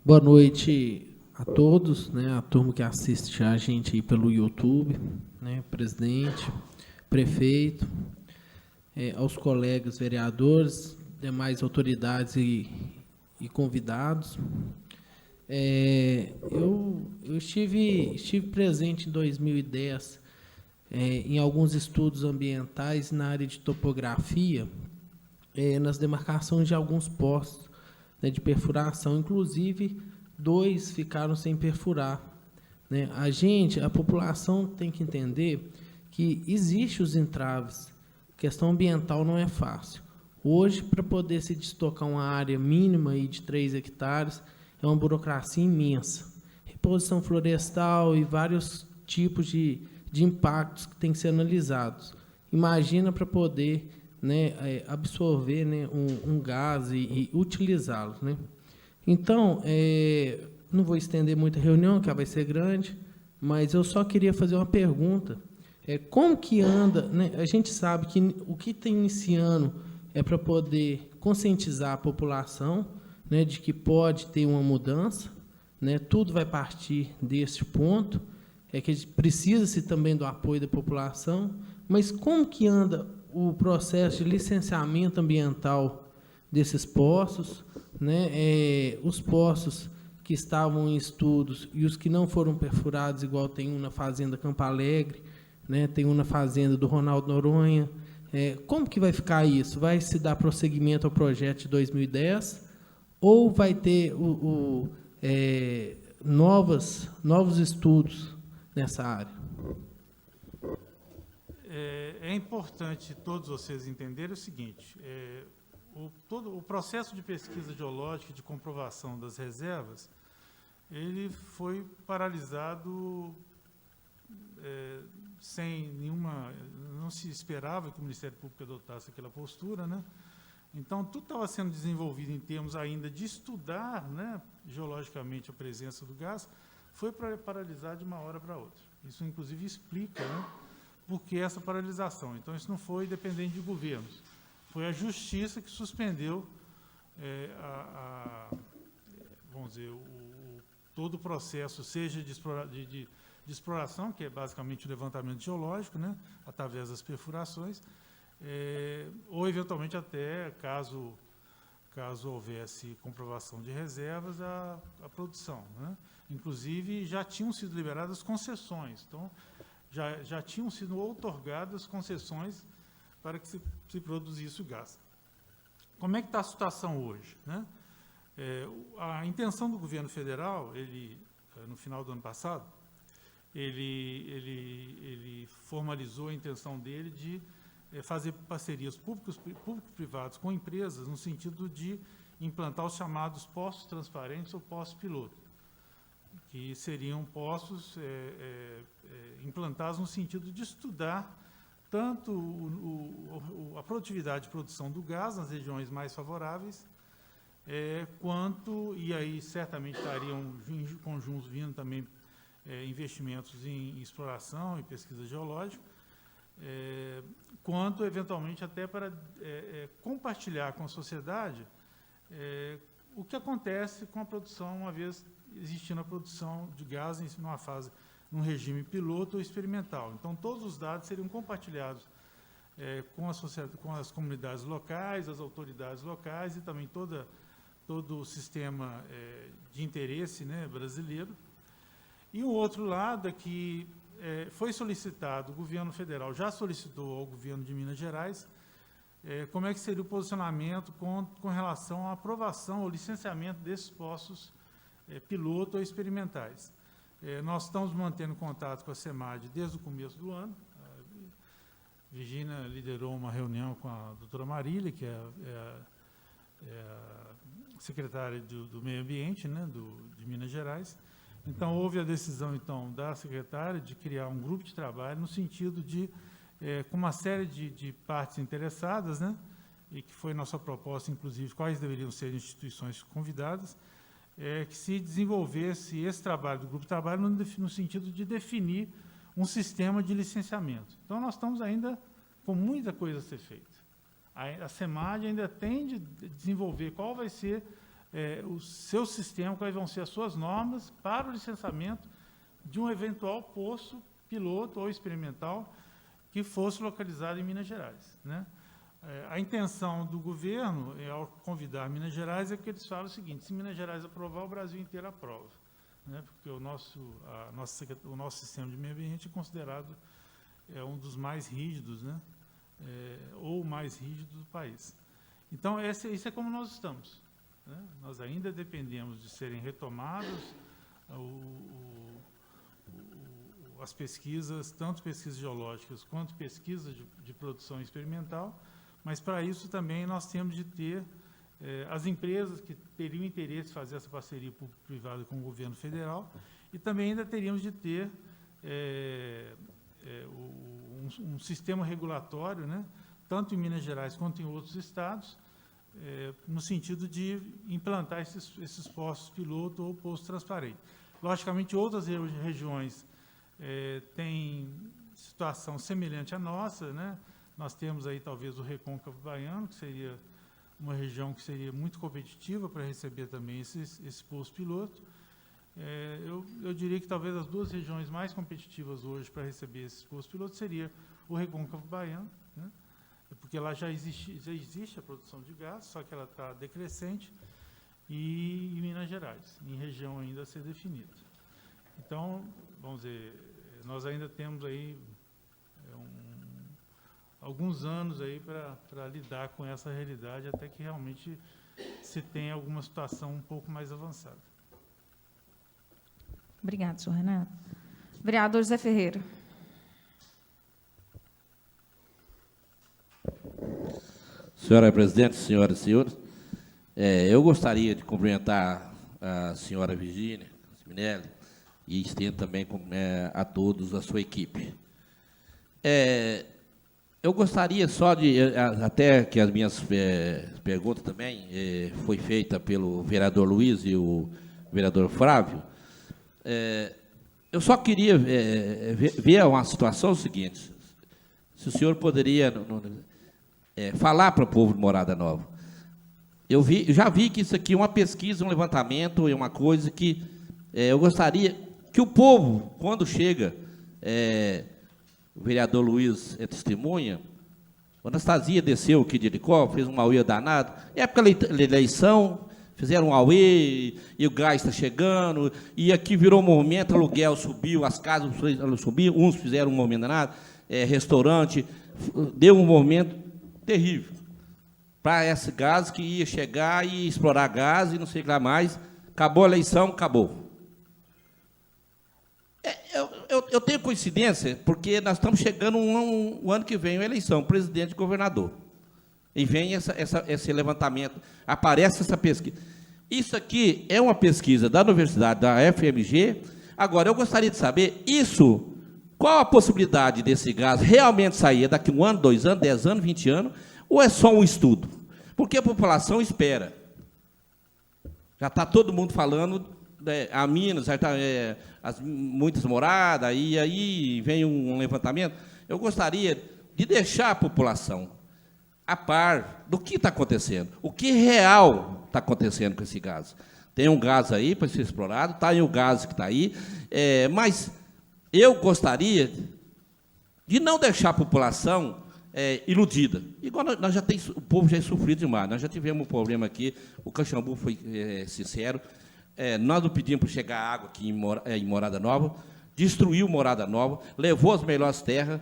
[SPEAKER 10] Boa noite a todos, né, a turma que assiste a gente aí pelo YouTube, né, presidente, prefeito. aos colegas vereadores, demais autoridades e convidados. Eu estive presente em 2010 em alguns estudos ambientais na área de topografia, nas demarcações de alguns postos, né, de perfuração, inclusive 2 ficaram sem perfurar, né? A população tem que entender que existem os entraves. A questão ambiental não é fácil. Hoje, para poder se destocar uma área mínima aí de 3 hectares, é uma burocracia imensa. Reposição florestal e vários tipos de impactos que têm que ser analisados. Imagina para poder, né, absorver, né, um gás e utilizá-lo, né? Então, não vou estender muito a reunião, que ela vai ser grande, mas eu só queria fazer uma pergunta. Como que anda, né? A gente sabe que o que está iniciando é para poder conscientizar a população, né, de que pode ter uma mudança, né? Tudo vai partir desse ponto, que precisa-se também do apoio da população, mas como que anda o processo de licenciamento ambiental desses poços, né? Os poços que estavam em estudos e os que não foram perfurados, igual tem um na Fazenda Campo Alegre, né? Tem um na Fazenda do Ronaldo Noronha. Como que vai ficar isso? Vai se dar prosseguimento ao projeto de 2010 ou vai ter novos estudos nessa área?
[SPEAKER 8] É importante todos vocês entenderem o seguinte: todo o processo de pesquisa geológica e de comprovação das reservas, ele foi paralisado sem nenhuma... Não se esperava que o Ministério Público adotasse aquela postura, né? Então, tudo estava sendo desenvolvido em termos ainda de estudar, né, geologicamente a presença do gás, foi paralisado de uma hora para outra. Isso, inclusive, explica, né, por que essa paralisação. Então, isso não foi dependente de governos. Foi a Justiça que suspendeu vamos dizer, todo o processo, seja de exploração, que é basicamente o levantamento geológico, né, através das perfurações, ou, eventualmente, até, caso houvesse comprovação de reservas, a produção, né? Inclusive, já tinham sido liberadas concessões. Então, já tinham sido outorgadas concessões para que se produzisse o gás. Como é que está a situação hoje, né? A intenção do governo federal, no final do ano passado, ele formalizou a intenção dele de fazer parcerias público-privadas com empresas no sentido de implantar os chamados postos transparentes ou postos piloto, que seriam postos implantados no sentido de estudar tanto a produtividade de produção do gás nas regiões mais favoráveis, quanto, e aí certamente estariam conjuntos vindo também investimentos em exploração e pesquisa geológica, quanto, eventualmente, até para compartilhar com a sociedade o que acontece com a produção, uma vez existindo a produção de gás num regime piloto ou experimental. Então, todos os dados seriam compartilhados com as comunidades locais, as autoridades locais e também todo o sistema de interesse, né, brasileiro. E o outro lado é que foi solicitado, o governo federal já solicitou ao governo de Minas Gerais, como é que seria o posicionamento com relação à aprovação ou licenciamento desses postos piloto ou experimentais. Nós estamos mantendo contato com a SEMAD desde o começo do ano. A Virgínia liderou uma reunião com a doutora Marília, que é a secretária do Meio Ambiente, né, de Minas Gerais. Então, houve a decisão, então, da secretária de criar um grupo de trabalho no sentido de, com uma série de partes interessadas, né, e que foi nossa proposta, inclusive, quais deveriam ser instituições convidadas, que se desenvolvesse esse trabalho do grupo de trabalho no sentido de definir um sistema de licenciamento. Então, nós estamos ainda com muita coisa a ser feita. A SEMAD ainda tem de desenvolver qual vai ser o seu sistema, quais vão ser as suas normas para o licenciamento de um eventual poço piloto ou experimental que fosse localizado em Minas Gerais, né? A intenção do governo, ao convidar Minas Gerais, é que eles falam o seguinte: se Minas Gerais aprovar, o Brasil inteiro aprova, né? Porque o nosso sistema de meio ambiente é considerado um dos mais rígidos, né? Ou o mais rígido do país. Então, isso é como nós estamos, né? Nós ainda dependemos de serem retomadas as pesquisas, tanto pesquisas geológicas quanto pesquisas de produção experimental, mas para isso também nós temos de ter as empresas que teriam interesse em fazer essa parceria público-privada com o governo federal, e também ainda teríamos de ter um sistema regulatório, né, tanto em Minas Gerais quanto em outros estados, no sentido de implantar esses postos piloto ou postos transparentes. Logicamente, outras regiões têm situação semelhante à nossa, né? Nós temos aí talvez o Recôncavo Baiano, que seria uma região que seria muito competitiva para receber também esse posto piloto. Eu diria que talvez as duas regiões mais competitivas hoje para receber esses postos pilotos seria o Recôncavo Baiano, né? Porque lá já existe a produção de gás, só que ela está decrescente, e Minas Gerais, em região ainda a ser definida. Então, vamos dizer, nós ainda temos aí alguns anos aí para lidar com essa realidade, até que realmente se tenha alguma situação um pouco mais avançada.
[SPEAKER 1] Obrigada, senhor Renato. Vereador Zé Ferreira.
[SPEAKER 11] Senhora presidente, senhoras e senhores, eu gostaria de cumprimentar a senhora Virgínia Minelli e estendo também a todos a sua equipe. Eu gostaria só de, até que as minhas perguntas também foi feita pelo vereador Luiz e o vereador Flávio, eu só queria ver uma situação seguinte: se o senhor poderia falar para o povo de Morada Nova. Eu já vi que isso aqui é uma pesquisa, um levantamento, é uma coisa que eu gostaria que o povo, quando chega, o vereador Luiz é testemunha, a Anastasia desceu aqui de Jericó, fez um auê danado, época da eleição, fizeram um auê, e o gás está chegando, e aqui virou um movimento, aluguel subiu, as casas subiram, uns fizeram um movimento danado, restaurante, deu um movimento terrível para esse gás que ia chegar e explorar gás e não sei o que lá mais. Acabou a eleição, acabou. Eu tenho coincidência, porque nós estamos chegando o ano que vem a eleição, presidente e governador. E vem esse levantamento, aparece essa pesquisa. Isso aqui é uma pesquisa da Universidade, da FMG. Agora, eu gostaria de saber, qual a possibilidade desse gás realmente sair daqui 1 ano, 2 anos, 10 anos, 20 anos, ou é só um estudo? Porque a população espera. Já está todo mundo falando, a Minas, já está muitas moradas, e aí vem um levantamento. Eu gostaria de deixar a população a par do que está acontecendo, o que real está acontecendo com esse gás. Tem um gás aí para ser explorado, está aí o gás que está aí, mas eu gostaria de não deixar a população iludida. Igual nós já temos, o povo já é sofrido demais. Nós já tivemos um problema aqui, o Caxambu foi sincero, nós não pedimos para chegar água aqui em Morada Nova, destruiu Morada Nova, levou as melhores terras,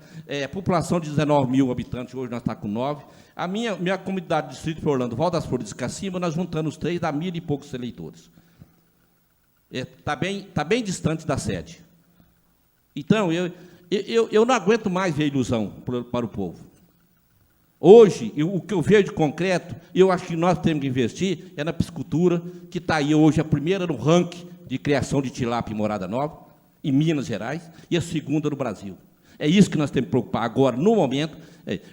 [SPEAKER 11] população de 19 mil habitantes, hoje nós estamos com 9. A minha comunidade do Distrito de Orlando, Val das Flores e Cacimba, nós juntando os 3, dá 1.000 e poucos eleitores. Está bem distante da sede. Então, eu não aguento mais ver ilusão para o povo. Hoje, o que eu vejo de concreto, eu acho que nós temos que investir na piscicultura, que está aí hoje a primeira no ranking de criação de tilápia em Morada Nova, em Minas Gerais, e a segunda no Brasil. É isso que nós temos que preocupar agora, no momento.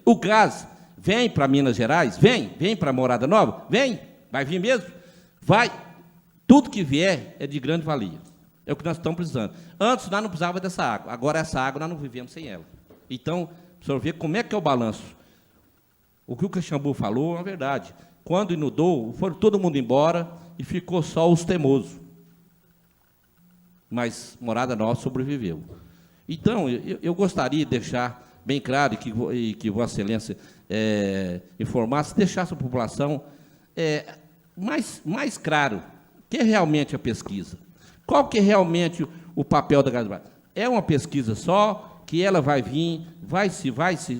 [SPEAKER 11] O gás vem para Minas Gerais? Vem para Morada Nova? Vai vir mesmo? Vai. Tudo que vier é de grande valia. É o que nós estamos precisando. Antes, nós não precisávamos dessa água. Agora, essa água, nós não vivemos sem ela. Então, para o senhor ver como é que é o balanço. O que o Caxambu falou é verdade. Quando inundou, foram todo mundo embora e ficou só os teimosos. Mas Morada Nova sobreviveu. Então, eu gostaria de deixar bem claro e que Vossa Excelência informasse, deixasse a população mais claro o que é realmente a pesquisa. Qual que é realmente o papel da Gasbras? É uma pesquisa só, que ela vai vir, vai-se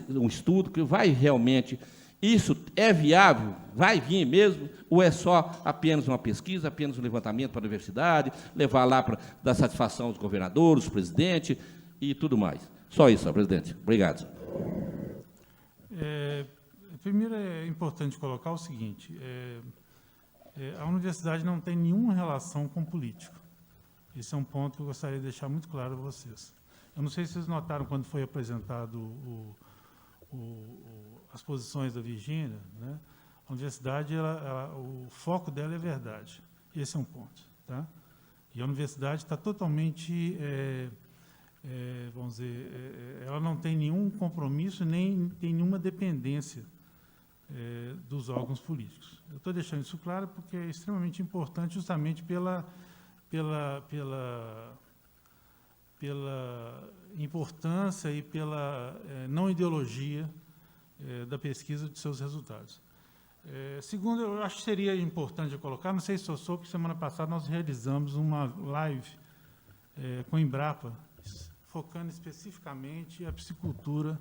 [SPEAKER 11] um estudo que vai realmente... Isso é viável? Vai vir mesmo? Ou é só apenas uma pesquisa, apenas um levantamento para a universidade, levar lá para dar satisfação aos governadores, ao presidente e tudo mais? Só isso, senhor presidente. Obrigado.
[SPEAKER 8] Primeiro, é importante colocar o seguinte, a universidade não tem nenhuma relação com político. Esse é um ponto que eu gostaria de deixar muito claro a vocês. Eu não sei se vocês notaram quando foi apresentado as posições da Virgínia, né? A universidade, o foco dela é verdade. Esse é um ponto. Tá? E a universidade está totalmente, vamos dizer, ela não tem nenhum compromisso, nem tem nenhuma dependência dos órgãos políticos. Eu estou deixando isso claro porque é extremamente importante, justamente pela importância e pela não ideologia da pesquisa de seus resultados. Segundo, eu acho que seria importante eu colocar, não sei se eu soube, que semana passada nós realizamos uma live com a Embrapa, focando especificamente a piscicultura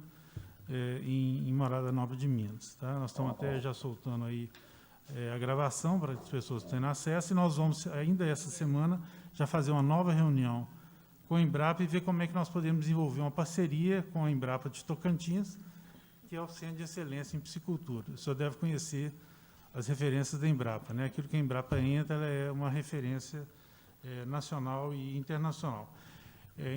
[SPEAKER 8] em Morada Nova de Minas. Tá? Nós estamos até já soltando aí a gravação para que as pessoas tenham acesso, e nós vamos, ainda essa semana, já fazer uma nova reunião com a Embrapa e ver como é que nós podemos desenvolver uma parceria com a Embrapa de Tocantins, que é o Centro de Excelência em Piscicultura. O senhor deve conhecer as referências da Embrapa, né? Aquilo que a Embrapa entra, ela é uma referência nacional e internacional.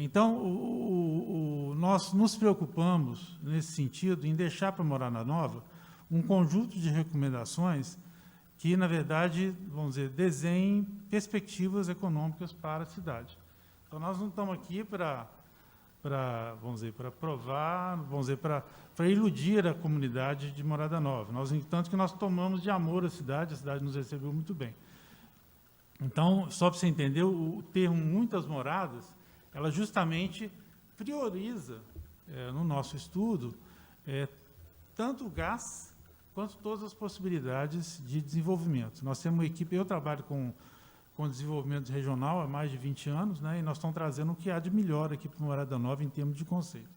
[SPEAKER 8] Então, nós nos preocupamos, nesse sentido, em deixar para Morada Nova um conjunto de recomendações que, na verdade, vamos dizer, desenhem perspectivas econômicas para a cidade. Então, nós não estamos aqui para vamos dizer, para provar, vamos dizer, para iludir a comunidade de Morada Nova. Nós, entanto, que nós tomamos de amor a cidade nos recebeu muito bem. Então, só para você entender, o termo muitas moradas, ela justamente prioriza, no nosso estudo, tanto o gás quanto todas as possibilidades de desenvolvimento. Nós temos uma equipe, eu trabalho com desenvolvimento regional há mais de 20 anos, né, e nós estamos trazendo o que há de melhor aqui para Morada Nova em termos de conceito.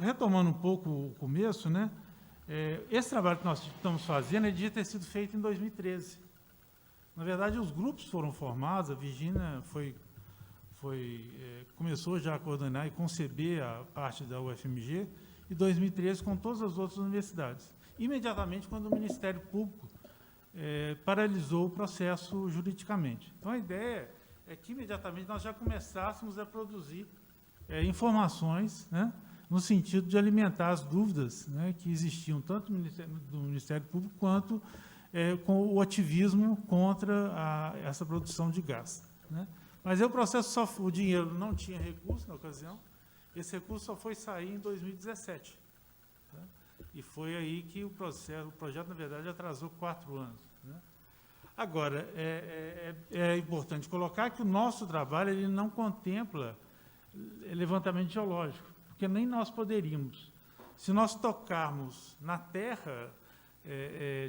[SPEAKER 8] Retomando um pouco o começo, né, esse trabalho que nós estamos fazendo, ele devia ter sido feito em 2013. Na verdade, os grupos foram formados, a Virgínia começou já a coordenar e conceber a parte da UFMG, em 2013, com todas as outras universidades. Imediatamente, quando o Ministério Público paralisou o processo juridicamente. Então, a ideia é que, imediatamente, nós já começássemos a produzir informações, né, no sentido de alimentar as dúvidas, né, que existiam tanto do Ministério Público quanto com o ativismo contra essa produção de gás. Né. Mas aí o processo, o dinheiro não tinha recurso na ocasião, esse recurso só foi sair em 2017. Tá? E foi aí que o projeto, na verdade, atrasou 4 anos. Né? Agora, é importante colocar que o nosso trabalho ele não contempla levantamento geológico, porque nem nós poderíamos. Se nós tocarmos na terra,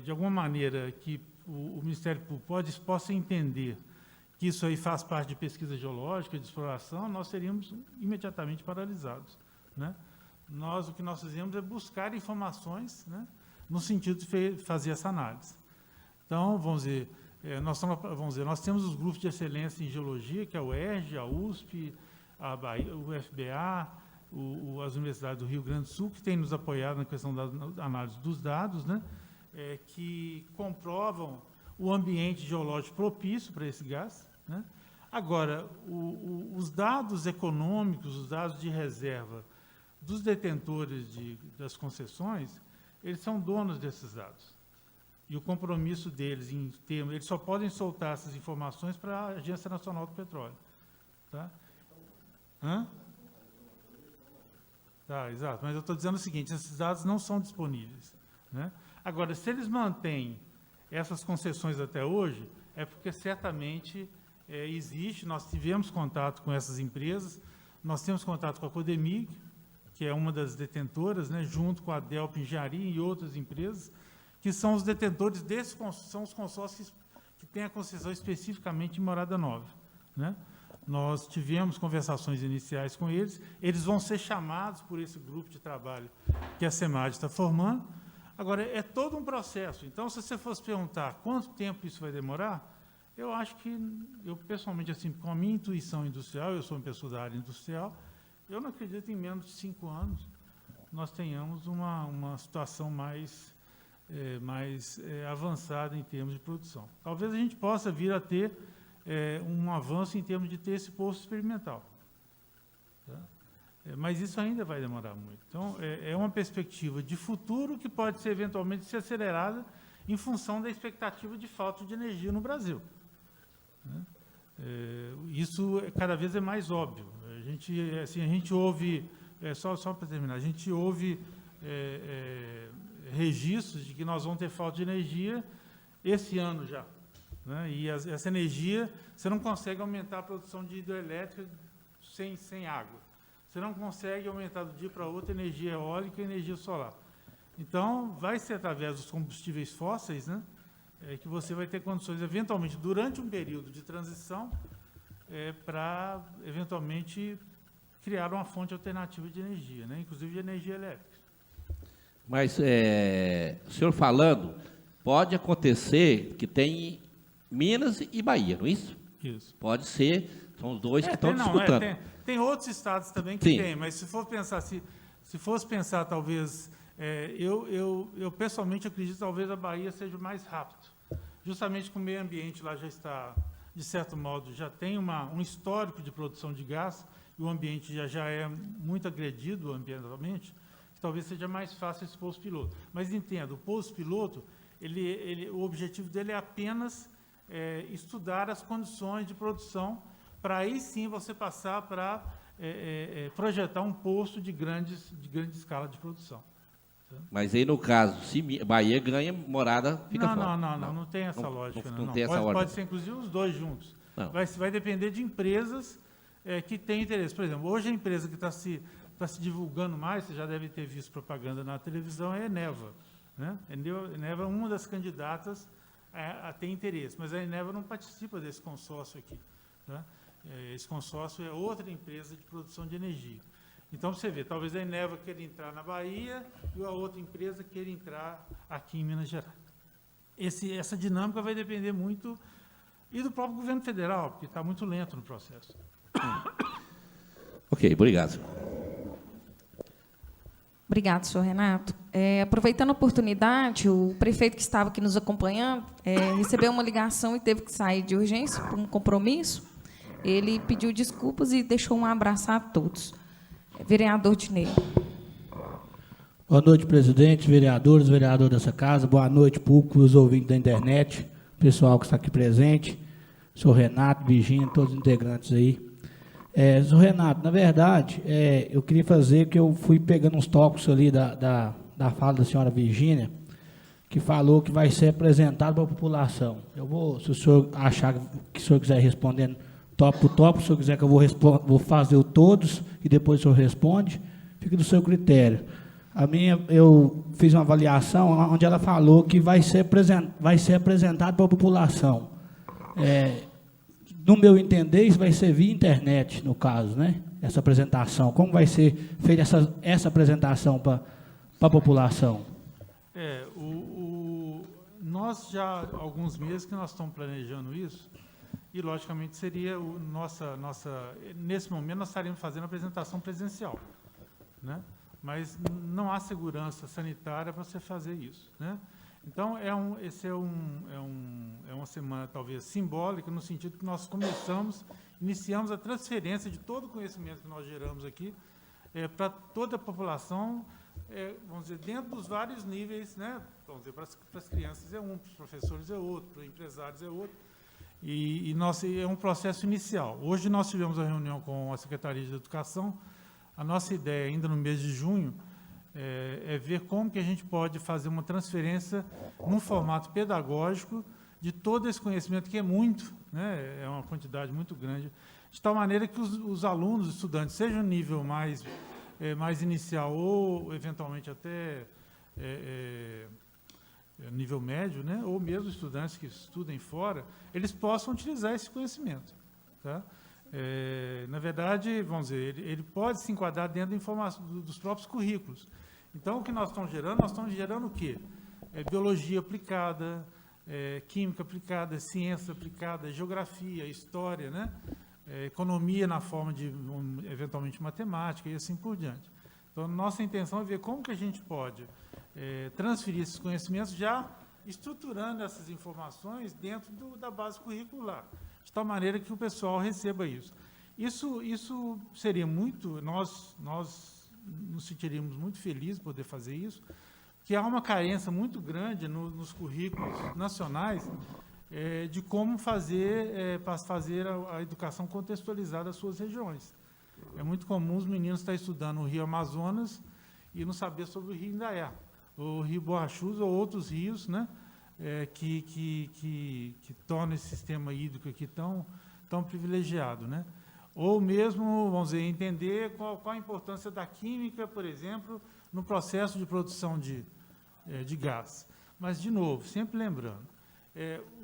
[SPEAKER 8] de alguma maneira que o Ministério Público possa entender que isso aí faz parte de pesquisa geológica, de exploração, nós seríamos imediatamente paralisados. Né? O que nós fizemos é buscar informações, né, no sentido de fazer essa análise. Então, vamos dizer, nós temos os grupos de excelência em geologia, que é o ERJ, a USP, a Bahia, o FBA, as universidades do Rio Grande do Sul, que têm nos apoiado na questão da análise dos dados, né, que comprovam o ambiente geológico propício para esse gás. Né? Agora, os dados econômicos, os dados de reserva dos detentores das concessões, eles são donos desses dados. E o compromisso deles, eles só podem soltar essas informações para a Agência Nacional do Petróleo. Tá? Tá, exato. Mas eu estou dizendo o seguinte, esses dados não são disponíveis. Né? Agora, se eles mantêm essas concessões até hoje, é porque certamente existe, nós tivemos contato com essas empresas, nós temos contato com a Codemig, que é uma das detentoras, né, junto com a Delp Engenharia e outras empresas, que são os detentores são os consórcios que têm a concessão especificamente em Morada Nova, né? Nós tivemos conversações iniciais com eles, eles vão ser chamados por esse grupo de trabalho que a SEMAD está formando. Agora, é todo um processo. Então, se você fosse perguntar quanto tempo isso vai demorar, eu acho que, eu pessoalmente, assim, com a minha intuição industrial, eu sou uma pessoa da área industrial, eu não acredito em menos de 5 anos nós tenhamos uma situação mais avançada em termos de produção. Talvez a gente possa vir a ter um avanço em termos de ter esse posto experimental. Tá? Mas isso ainda vai demorar muito. Então, é uma perspectiva de futuro que pode ser, eventualmente, ser acelerada em função da expectativa de falta de energia no Brasil. Né? Isso cada vez é mais óbvio. A gente ouve, só para terminar, a gente ouve registros de que nós vamos ter falta de energia esse ano já. Né? E essa energia, você não consegue aumentar a produção de hidrelétrica sem água. Você não consegue aumentar do dia para outro energia eólica e energia solar. Então, vai ser através dos combustíveis fósseis, né, que você vai ter condições, eventualmente, durante um período de transição, para, eventualmente, criar uma fonte alternativa de energia, né, inclusive de energia elétrica.
[SPEAKER 11] Mas, o senhor falando, pode acontecer que tem Minas e Bahia, não é isso?
[SPEAKER 8] Isso.
[SPEAKER 11] Pode ser, são os dois que estão disputando.
[SPEAKER 8] Tem outros estados também que tem, mas se for pensar, se fosse pensar, talvez, eu pessoalmente acredito que talvez a Bahia seja o mais rápido, justamente com o meio ambiente lá já está, de certo modo, já tem um histórico de produção de gás, e o ambiente já é muito agredido ambientalmente, que talvez seja mais fácil esse posto piloto. Mas entenda, o posto piloto, o objetivo dele é apenas estudar as condições de produção, para aí sim você passar para projetar um posto de grande escala de produção. Tá?
[SPEAKER 11] Mas aí, no caso, se Bahia ganha, Morada fica fora.
[SPEAKER 8] Não tem essa lógica.
[SPEAKER 11] Não tem essa ordem.
[SPEAKER 8] Pode ser, inclusive, os dois juntos. Vai depender de empresas que têm interesse. Por exemplo, hoje a empresa que está se divulgando mais, você já deve ter visto propaganda na televisão, é a Eneva. Né? A Eneva é uma das candidatas a ter interesse, mas a Eneva não participa desse consórcio aqui. Tá? Esse consórcio é outra empresa de produção de energia. Então, você vê, talvez a Eneva queira entrar na Bahia e a outra empresa queira entrar aqui em Minas Gerais. Essa dinâmica vai depender muito e do próprio governo federal, porque está muito lento no processo.
[SPEAKER 11] Ok, obrigado.
[SPEAKER 1] Obrigado, senhor Renato. Aproveitando a oportunidade, o prefeito que estava aqui nos acompanhando recebeu uma ligação e teve que sair de urgência por um compromisso. Ele pediu desculpas e deixou um abraço a todos. Vereador Dinei.
[SPEAKER 12] Boa noite, presidente, vereadores, vereador dessa casa. Boa noite, público, os ouvintes da internet, pessoal que está aqui presente, senhor Renato, Virgínia, todos os integrantes aí. Senhor Renato, na verdade, eu queria fazer que eu fui pegando uns tópicos ali da fala da senhora Virgínia, que falou que vai ser apresentado para a população. Eu vou, se o senhor achar que o senhor quiser respondendo tópico por tópico, se o senhor quiser que eu vou fazer o todos e depois o senhor responde, fica do seu critério. A minha, eu fiz uma avaliação onde ela falou que vai ser apresentado para a população. No meu entender, isso vai ser via internet, no caso, né? Essa apresentação. Como vai ser feita essa apresentação para a população?
[SPEAKER 8] Nós já há alguns meses que nós estamos planejando isso, e, logicamente, seria nesse momento, nós estaríamos fazendo a apresentação presencial, né? Mas não há segurança sanitária para você fazer isso, né? Então, esse é uma semana, talvez, simbólica, no sentido que nós iniciamos a transferência de todo o conhecimento que nós geramos aqui para toda a população, vamos dizer, dentro dos vários níveis, né? Vamos dizer, para as crianças é um, para os professores é outro, para os empresários é outro. E é um processo inicial. Hoje nós tivemos a reunião com a Secretaria de Educação. A nossa ideia, ainda no mês de junho, é ver como que a gente pode fazer uma transferência num formato pedagógico de todo esse conhecimento, que é muito, né? É uma quantidade muito grande, de tal maneira que os alunos, os estudantes, seja um nível mais mais inicial ou, eventualmente, até nível médio, né, ou mesmo estudantes que estudem fora, eles possam utilizar esse conhecimento. Tá? Na verdade, vamos dizer, ele pode se enquadrar dentro da informação dos próprios currículos. Então, o que nós estamos gerando o quê? Biologia aplicada, química aplicada, ciência aplicada, geografia, história, né? Economia na forma de, eventualmente, matemática e assim por diante. Então, nossa intenção é ver como que a gente pode transferir esses conhecimentos já estruturando essas informações dentro da base curricular, de tal maneira que o pessoal receba isso. Isso seria muito, nós nos sentiríamos muito felizes de poder fazer isso, porque há uma carência muito grande nos currículos nacionais de como fazer a educação contextualizada às suas regiões. É muito comum os meninos estarem estudando o Rio Amazonas e não saber sobre o Rio Indaiá, o Rio Boachus ou outros rios, né, que tornam esse sistema hídrico aqui tão privilegiado, né? Ou mesmo, vamos dizer, entender qual a importância da química, por exemplo, no processo de produção de gás. Mas, de novo, sempre lembrando,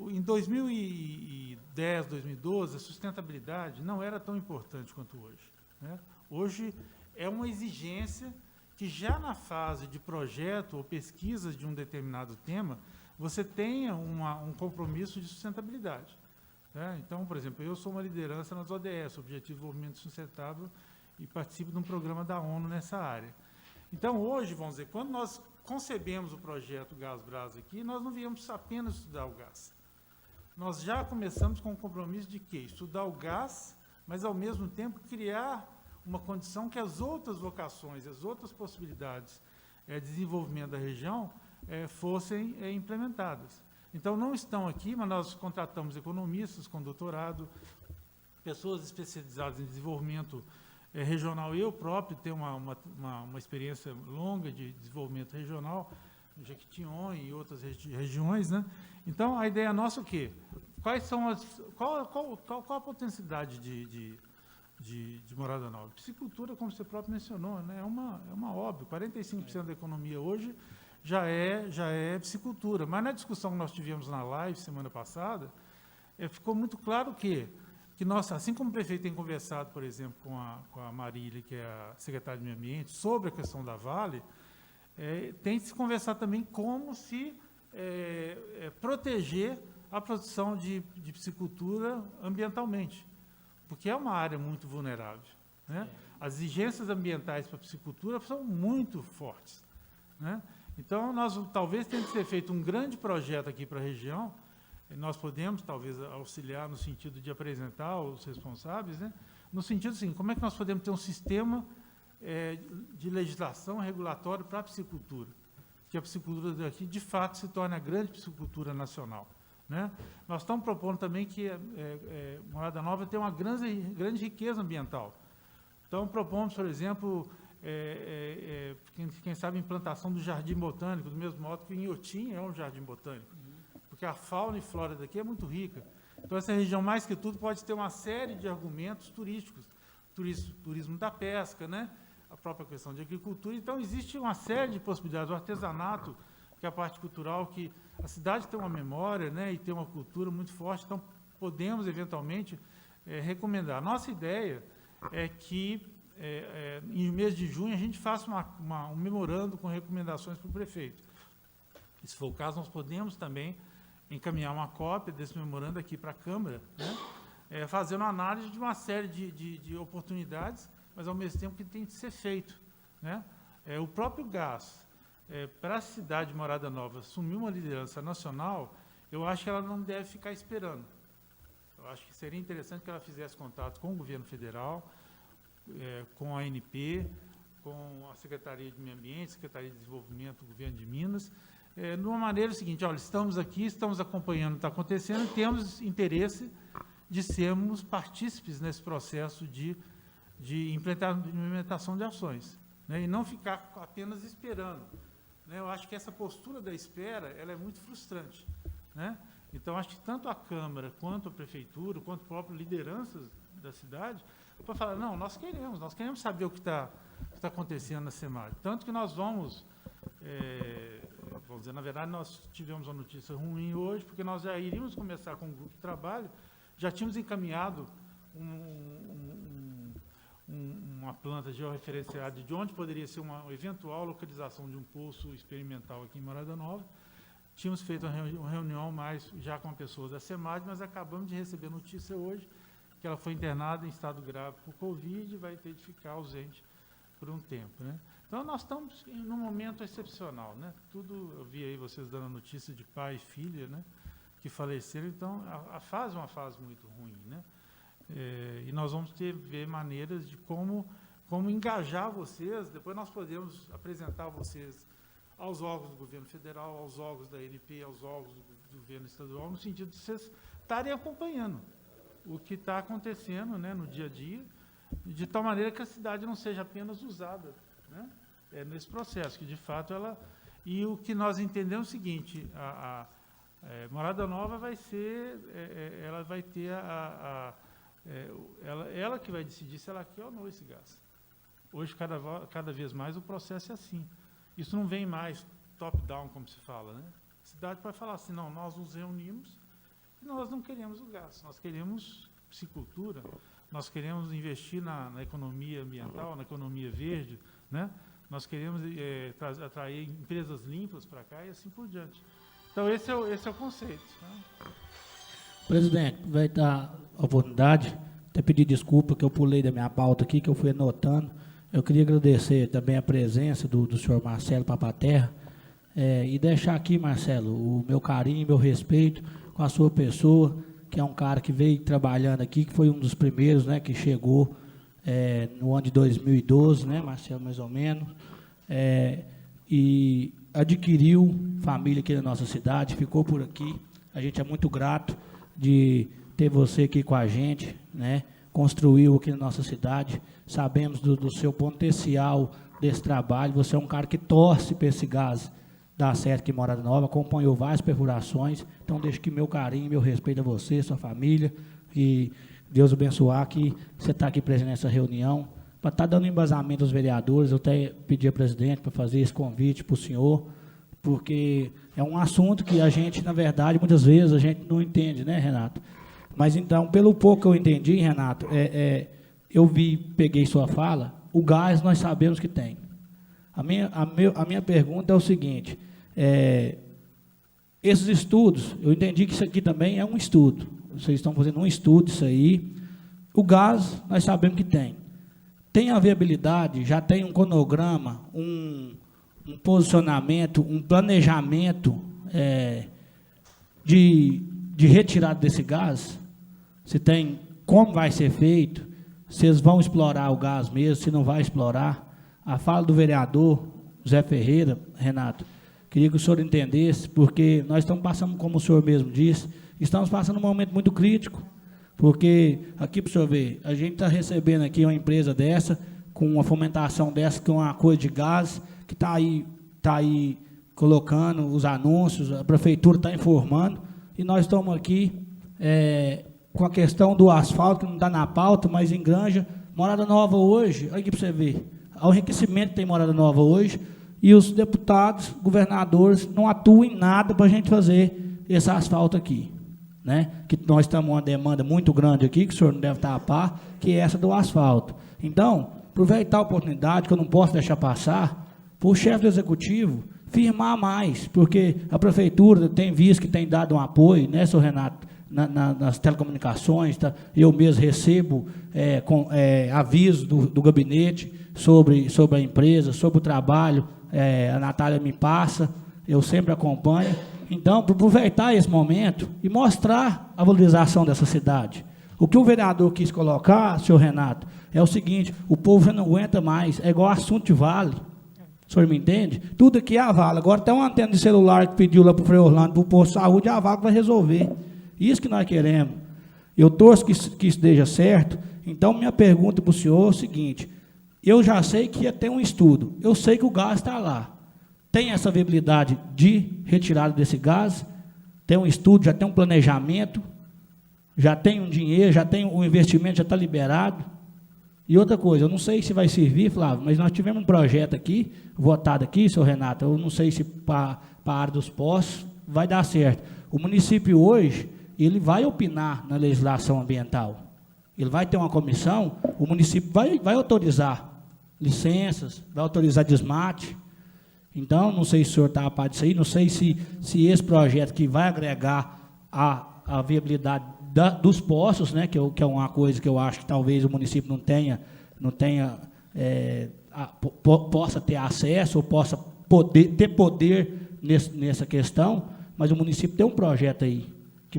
[SPEAKER 8] em 2010, 2012, a sustentabilidade não era tão importante quanto hoje, né? Hoje é uma exigência que já na fase de projeto ou pesquisas de um determinado tema, você tenha um compromisso de sustentabilidade. Então, por exemplo, eu sou uma liderança nas ODS, Objetivo de Desenvolvimento Sustentável, e participo de um programa da ONU nessa área. Então, hoje, vamos dizer, quando nós concebemos o projeto Gás-Brás aqui, nós não viemos apenas estudar o gás. Nós já começamos com o compromisso de quê? Estudar o gás, mas, ao mesmo tempo, criar uma condição que as outras vocações, as outras possibilidades de desenvolvimento da região fossem implementadas. Então, não estão aqui, mas nós contratamos economistas com doutorado, pessoas especializadas em desenvolvimento regional. Eu próprio tenho uma experiência longa de desenvolvimento regional, no Jequitinhonha e outras regiões, né? Então, a ideia nossa é o quê? Qual a potencialidade de Morada Nova? Piscicultura, como você próprio mencionou, né? É uma óbvio, 45% da economia hoje já é piscicultura. Mas na discussão que nós tivemos na live semana passada, ficou muito claro que nós, assim como o prefeito tem conversado, por exemplo, com a Marília, que é a secretária de Meio Ambiente, sobre a questão da Vale, tem que se conversar também como se proteger a produção de piscicultura ambientalmente, porque é uma área muito vulnerável, né? As exigências ambientais para a piscicultura são muito fortes, né? Então, talvez tenha que ser feito um grande projeto aqui para a região, e nós podemos, talvez, auxiliar no sentido de apresentar os responsáveis, né? No sentido, assim, como é que nós podemos ter um sistema de legislação regulatória para a piscicultura, que a piscicultura daqui, de fato, se torne a grande piscicultura nacional, né? Nós estamos propondo também que Morada Nova tenha uma grande riqueza ambiental. Então, propomos, por exemplo, quem sabe, a implantação do jardim botânico, do mesmo modo que Inhotim é um jardim botânico, porque a fauna e flora daqui é muito rica. Então, essa região, mais que tudo, pode ter uma série de argumentos turísticos, turismo da pesca, né? A própria questão de agricultura. Então, existe uma série de possibilidades, o artesanato, que é a parte cultural, que a cidade tem uma memória, né? E tem uma cultura muito forte, então podemos, eventualmente, recomendar. Nossa ideia é que, em mês de junho, a gente faça um memorando com recomendações para o prefeito. E, se for o caso, nós podemos também encaminhar uma cópia desse memorando aqui para a Câmara, né? Fazendo uma análise de uma série de oportunidades, mas, ao mesmo tempo, que tem que ser feito, né? O próprio gás, para a cidade de Morada Nova assumir uma liderança nacional, eu acho que ela não deve ficar esperando. Eu acho que seria interessante que ela fizesse contato com o governo federal, com a ANP, com a Secretaria de Meio Ambiente, Secretaria de Desenvolvimento do Governo de Minas, de uma maneira seguinte: olha, estamos aqui, estamos acompanhando o que está acontecendo e temos interesse de sermos partícipes nesse processo de implementação de ações, né? E não ficar apenas esperando, né? Eu acho que essa postura da espera, ela é muito frustrante, né? Então, acho que tanto a Câmara, quanto a Prefeitura, quanto a própria lideranças da cidade, para falar, não, nós queremos saber o que está está acontecendo na SEMAD. Tanto que nós vamos dizer, na verdade, nós tivemos uma notícia ruim hoje, porque nós já iríamos começar com um grupo de trabalho, já tínhamos encaminhado uma planta georreferenciada de onde poderia ser uma eventual localização de um poço experimental aqui em Morada Nova. Tínhamos feito uma reunião mais já com pessoas da SEMAD, mas acabamos de receber notícia hoje que ela foi internada em estado grave por Covid e vai ter de ficar ausente por um tempo, né? Então, nós estamos num momento excepcional, né? Eu vi aí vocês dando a notícia de pai e filha, né, que faleceram, então a fase é uma fase muito ruim, né? E nós vamos ver maneiras de como engajar vocês, depois nós podemos apresentar vocês aos órgãos do governo federal, aos órgãos da ANP, aos órgãos do governo estadual, no sentido de vocês estarem acompanhando o que está acontecendo, né, no dia a dia, de tal maneira que a cidade não seja apenas usada, né, nesse processo, que de fato ela... E o que nós entendemos é o seguinte, Morada Nova vai ser, ela vai ter ela que vai decidir se ela quer ou não esse gás. Hoje, cada vez mais, o processo é assim. Isso não vem mais top-down, como se fala, né? A cidade pode falar assim, não, nós nos reunimos e nós não queremos o gás, nós queremos piscicultura, nós queremos investir na economia ambiental, na economia verde, né? Nós queremos atrair empresas limpas para cá e assim por diante. Então, esse é o conceito, né?
[SPEAKER 12] Presidente, vai dar a oportunidade, até pedir desculpa que eu pulei da minha pauta aqui, que eu fui anotando. Eu queria agradecer também a presença do senhor Marcelo Papaterra, e deixar aqui, Marcelo, o meu carinho e meu respeito com a sua pessoa, que é um cara que veio trabalhando aqui, que foi um dos primeiros, né, que chegou no ano de 2012, né, Marcelo, mais ou menos, e adquiriu família aqui na nossa cidade, ficou por aqui. A gente é muito grato de ter você aqui com a gente, né, construiu aqui na nossa cidade, sabemos do seu potencial desse trabalho, você é um cara que torce para esse gás dar certo aqui em Morada Nova, acompanhou várias perfurações, então deixo aqui meu carinho, meu respeito a você, sua família, e Deus abençoar que você está aqui presente nessa reunião, para estar dando embasamento aos vereadores. Eu até pedi ao presidente para fazer esse convite para o senhor, porque é um assunto que a gente, na verdade, muitas vezes a gente não entende, né, Renato? Mas então, pelo pouco que eu entendi, Renato, peguei sua fala, o gás nós sabemos que tem. A minha pergunta é o seguinte, esses estudos, eu entendi que isso aqui também é um estudo, vocês estão fazendo um estudo isso aí, o gás nós sabemos que tem a viabilidade, já tem um cronograma, um posicionamento, um planejamento de retirada desse gás? Se tem, como vai ser feito, vocês vão explorar o gás mesmo, se não vai explorar? A fala do vereador Zé Ferreira, Renato, queria que o senhor entendesse, porque nós estamos passando, como o senhor mesmo disse, estamos passando um momento muito crítico, porque, aqui para o senhor ver, a gente está recebendo aqui uma empresa dessa, com uma fomentação dessa, com uma coisa de gás, que está aí colocando os anúncios, a prefeitura está informando, e nós estamos aqui com a questão do asfalto, que não está na pauta, mas em Granja, Morada Nova hoje, olha aqui para você ver, o enriquecimento tem Morada Nova hoje, e os deputados, governadores, não atuam em nada para a gente fazer esse asfalto aqui, né? Que nós estamos uma demanda muito grande aqui, que o senhor não deve estar a par, que é essa do asfalto. Então, aproveitar a oportunidade, que eu não posso deixar passar, para o chefe do executivo firmar mais, porque a prefeitura tem visto que tem dado um apoio, né, senhor Renato, nas telecomunicações, tá? Eu mesmo recebo aviso do gabinete sobre a empresa, sobre o trabalho, a Natália me passa, eu sempre acompanho. Então, para aproveitar esse momento e mostrar a valorização dessa cidade. O que o vereador quis colocar, senhor Renato, é o seguinte, o povo já não aguenta mais, é igual assunto de Vale. O senhor me entende? Tudo aqui é a Vale. Agora tem uma antena de celular que pediu lá para o Frei Orlando, para o posto de saúde, a Vale vai resolver. Isso que nós queremos. Eu torço que isso esteja certo. Então, minha pergunta para o senhor é o seguinte, eu já sei que ia ter um estudo, eu sei que o gás está lá. Tem essa viabilidade de retirada desse gás? Tem um estudo, já tem um planejamento, já tem um dinheiro, já tem um investimento, já está liberado? E outra coisa, eu não sei se vai servir, Flávio, mas nós tivemos um projeto aqui, votado aqui, seu Renato, eu não sei se para a área dos postos vai dar certo. O município hoje, ele vai opinar na legislação ambiental. Ele vai ter uma comissão, o município vai autorizar licenças, vai autorizar desmate. Então, não sei se o senhor está a par disso aí, não sei se esse projeto que vai agregar a viabilidade dos postos, né, que é uma coisa que eu acho que talvez o município possa ter acesso ou possa ter poder nessa questão, mas o município tem um projeto aí que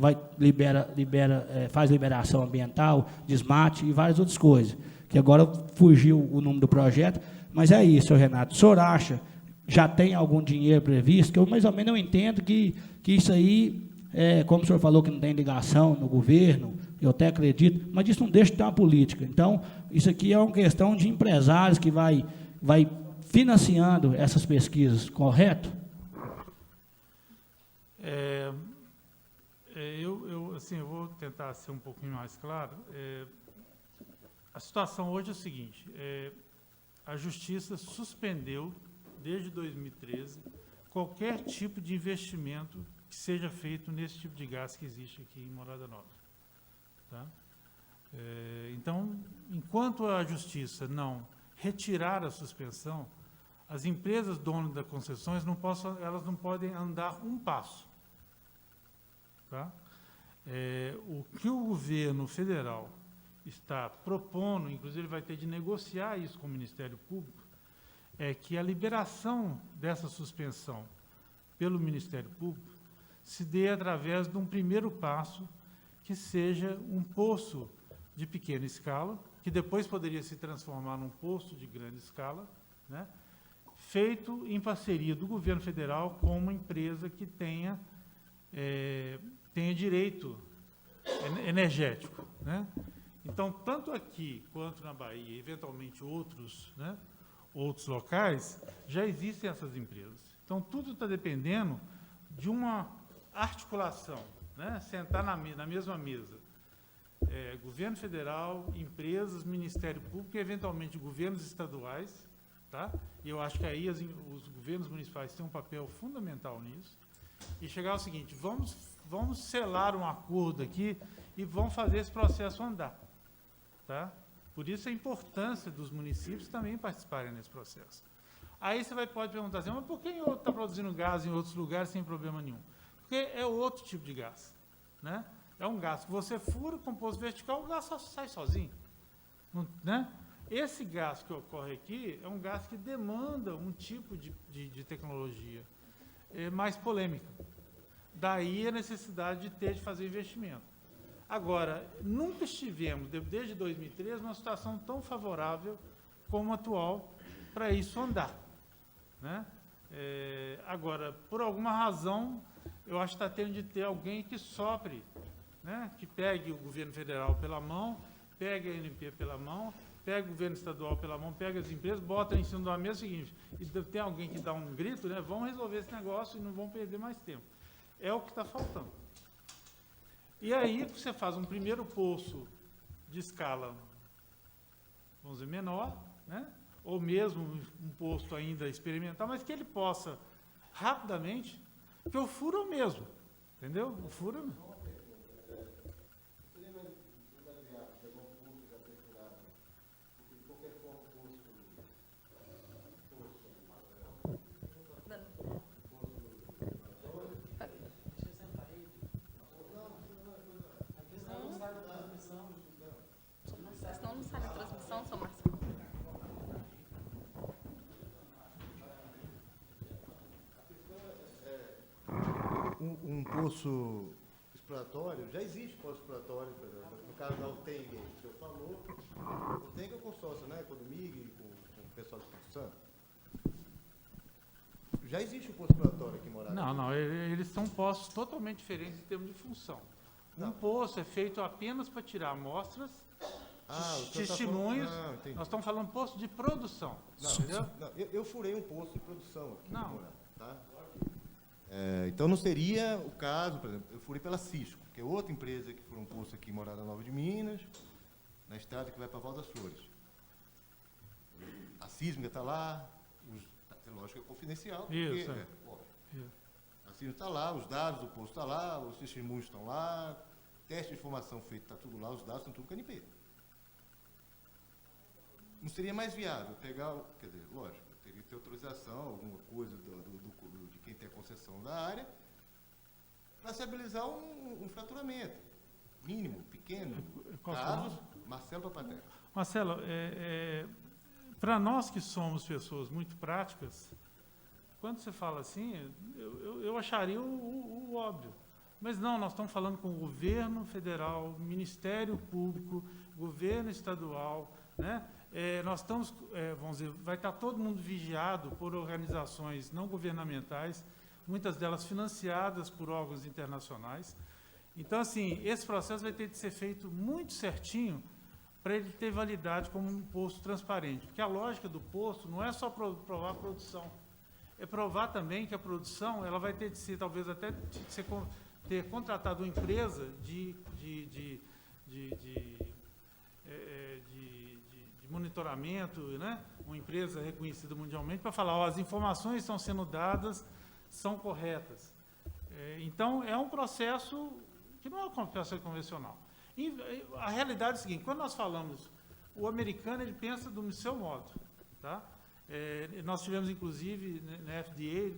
[SPEAKER 12] faz liberação ambiental, desmate e várias outras coisas, que agora fugiu o nome do projeto, mas é isso, senhor Renato. O senhor acha, já tem algum dinheiro previsto, que eu mais ou menos eu entendo que isso aí, como o senhor falou que não tem ligação no governo, eu até acredito, mas isso não deixa de ter uma política. Então, isso aqui é uma questão de empresários que vai financiando essas pesquisas, correto?
[SPEAKER 8] Eu vou tentar ser um pouquinho mais claro. A situação hoje é o seguinte, a Justiça suspendeu, desde 2013, qualquer tipo de investimento que seja feito nesse tipo de gás que existe aqui em Morada Nova. Tá? Então, enquanto a Justiça não retirar a suspensão, as empresas donas das concessões elas não podem andar um passo. Tá? O que o governo federal está propondo, inclusive ele vai ter de negociar isso com o Ministério Público, é que a liberação dessa suspensão pelo Ministério Público se dê através de um primeiro passo, que seja um poço de pequena escala, que depois poderia se transformar num poço de grande escala, né, feito em parceria do governo federal com uma empresa que tenha direito energético. Né? Então, tanto aqui quanto na Bahia, eventualmente outros locais, já existem essas empresas. Então, tudo está dependendo de uma articulação, né? Sentar na mesma mesa. Governo federal, empresas, Ministério Público e, eventualmente, governos estaduais. Tá? E eu acho que aí os governos municipais têm um papel fundamental nisso. E chegar ao seguinte, vamos selar um acordo aqui e vamos fazer esse processo andar. Tá? Por isso a importância dos municípios também participarem nesse processo. Aí você pode perguntar assim, mas por que outro está produzindo gás em outros lugares sem problema nenhum? Porque é outro tipo de gás. Né? É um gás que você fura com poço vertical, o gás só sai sozinho. Né? Esse gás que ocorre aqui é um gás que demanda um tipo de tecnologia mais polêmica. Daí a necessidade de fazer investimento. Agora, nunca estivemos, desde 2013, numa situação tão favorável como a atual para isso andar. Né? Agora, por alguma razão, eu acho que está tendo de ter alguém que sopre, né? Que pegue o governo federal pela mão, pegue a ANP pela mão, pega o governo estadual pela mão, pega as empresas, bota em cima da mesa o seguinte, e tem alguém que dá um grito, né? Vamos resolver esse negócio e não vão perder mais tempo. É o que está faltando. E aí você faz um primeiro poço de escala, vamos dizer, menor, né? Ou mesmo um poço ainda experimental, mas que ele possa rapidamente, porque o furo é o mesmo, entendeu? O furo é o mesmo.
[SPEAKER 13] Um poço exploratório, já existe poço exploratório, por exemplo, no caso da UTENG, que o senhor falou, o UTENG é o consórcio, né, com o MIG, com o pessoal do Espírito Santo. Já existe um poço exploratório aqui em Morada?
[SPEAKER 8] Não, eles são postos totalmente diferentes em termos de função. Um poço é feito apenas para tirar amostras, testemunhos, nós estamos falando de poço de produção. Entendeu?
[SPEAKER 13] Eu furei um poço de produção aqui em Morada, tá?
[SPEAKER 14] Então não seria o caso, por exemplo, eu furei pela Cisco, que é outra empresa que furou um poço aqui em Morada Nova de Minas, na estrada que vai para Val das Flores. A sísmica está lá, lógico que é confidencial.
[SPEAKER 8] Isso,
[SPEAKER 14] porque, a sísmica está lá, os dados do posto estão lá, os testemunhos estão lá, teste de informação feito está tudo lá, os dados estão tudo CNP. Não seria mais viável pegar, quer dizer, lógico, teria que ter autorização, alguma coisa de quem tem a concessão da área, para se habilitar um fraturamento mínimo, pequeno, casos. Marcelo Papaterra.
[SPEAKER 8] Marcelo, para nós que somos pessoas muito práticas, quando você fala assim, eu acharia o óbvio. Mas não, nós estamos falando com o governo federal, Ministério Público, governo estadual, né? Nós estamos, vamos dizer, vai estar todo mundo vigiado por organizações não governamentais, muitas delas financiadas por órgãos internacionais. Então, assim, esse processo vai ter que ser feito muito certinho para ele ter validade como um posto transparente. Porque a lógica do posto não é só provar a produção, é provar também que a produção ela vai ter de ser, talvez até ter contratado uma empresa de monitoramento, né? Uma empresa reconhecida mundialmente, para falar, as informações que estão sendo dadas são corretas. Então, é um processo que não é um processo convencional. E a realidade é a seguinte, quando nós falamos, o americano ele pensa do seu modo. Tá? Nós tivemos, inclusive, na FDA,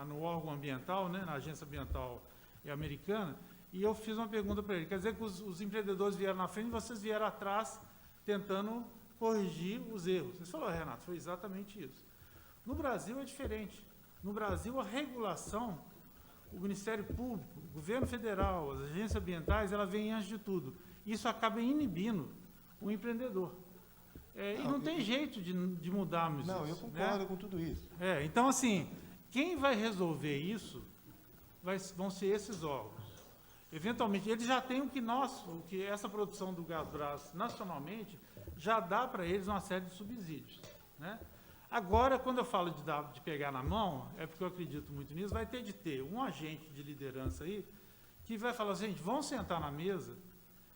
[SPEAKER 8] no órgão ambiental, né? Na agência ambiental americana, e eu fiz uma pergunta para ele, quer dizer que os empreendedores vieram na frente e vocês vieram atrás tentando corrigir os erros. Você falou, Renato, foi exatamente isso. No Brasil é diferente. No Brasil, a regulação, o Ministério Público, o governo federal, as agências ambientais, ela vem antes de tudo. Isso acaba inibindo o empreendedor. E não tem jeito de mudarmos isso.
[SPEAKER 14] Não, eu concordo com tudo isso.
[SPEAKER 8] Então, assim, quem vai resolver isso vão ser esses órgãos. Eventualmente, eles já têm o que essa produção do Gasbras nacionalmente já dá para eles uma série de subsídios, né? Agora, quando eu falo de pegar na mão, é porque eu acredito muito nisso, vai ter de ter um agente de liderança aí que vai falar, gente, vão sentar na mesa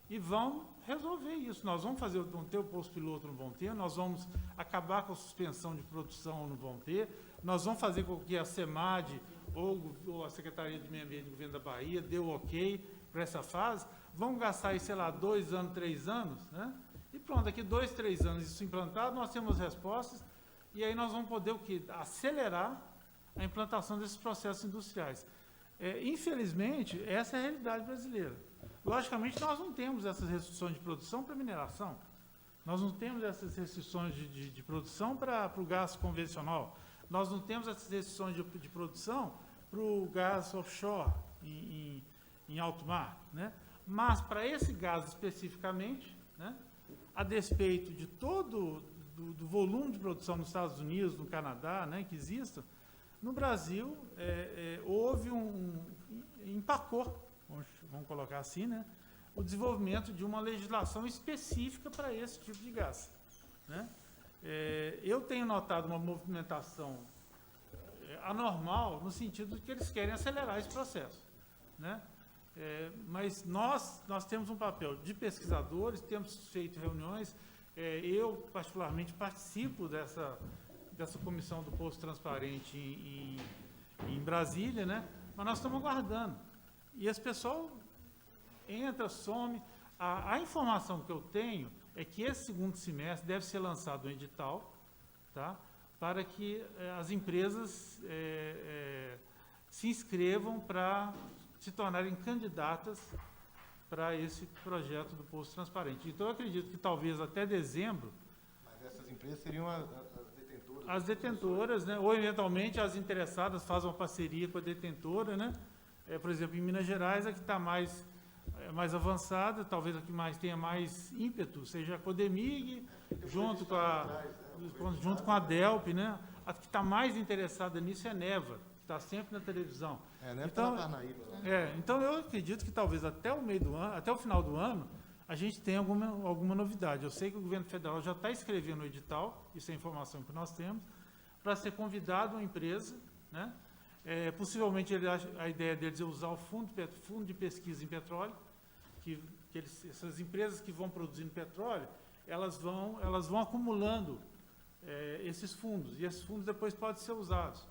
[SPEAKER 8] e vão resolver isso. Nós vamos ter o posto piloto, não vão ter, nós vamos acabar com a suspensão de produção, não vão ter, nós vamos fazer com que a SEMAD ou a Secretaria de Meio Ambiente do Governo da Bahia dê o ok para essa fase, vamos gastar aí, sei lá, 2 anos, 3 anos, né? E pronto, daqui 2, 3 anos isso implantado, nós temos respostas, e aí nós vamos poder o quê? Acelerar a implantação desses processos industriais. Infelizmente, essa é a realidade brasileira. Logicamente, nós não temos essas restrições de produção para mineração, nós não temos essas restrições de produção para o gás convencional, nós não temos essas restrições de produção para o gás offshore em alto mar, né? Mas para esse gás especificamente, né, a despeito de todo do volume de produção nos Estados Unidos, no Canadá, né, que exista, no Brasil houve empacou, vamos colocar assim, né, o desenvolvimento de uma legislação específica para esse tipo de gás, né? Eu tenho notado uma movimentação anormal no sentido de que eles querem acelerar esse processo, né? Mas nós temos um papel de pesquisadores, temos feito reuniões, eu particularmente participo dessa comissão do Posto Transparente em Brasília, né? Mas nós estamos aguardando. E esse pessoal entra, some. A informação que eu tenho é que esse segundo semestre deve ser lançado um edital, tá? Para que as empresas se inscrevam para se tornarem candidatas para esse projeto do Posto Transparente. Então, eu acredito que talvez até dezembro...
[SPEAKER 14] Mas essas empresas seriam as detentoras?
[SPEAKER 8] As detentoras, né? Ou, eventualmente, as interessadas fazem uma parceria com a detentora, né? Por exemplo, em Minas Gerais, a que está mais avançada, talvez a que tenha mais ímpeto, seja a Codemig, junto com a Delp, né? A que está mais interessada nisso é a Neva, que está sempre na televisão. Então, eu acredito que talvez até o meio do ano, até o final do ano, a gente tenha alguma novidade. Eu sei que o governo federal já está escrevendo o edital, isso é a informação que nós temos, para ser convidado uma empresa, né? Possivelmente a ideia deles é usar o fundo de pesquisa em petróleo, que essas empresas que vão produzindo petróleo, elas vão acumulando esses fundos, e esses fundos depois podem ser usados.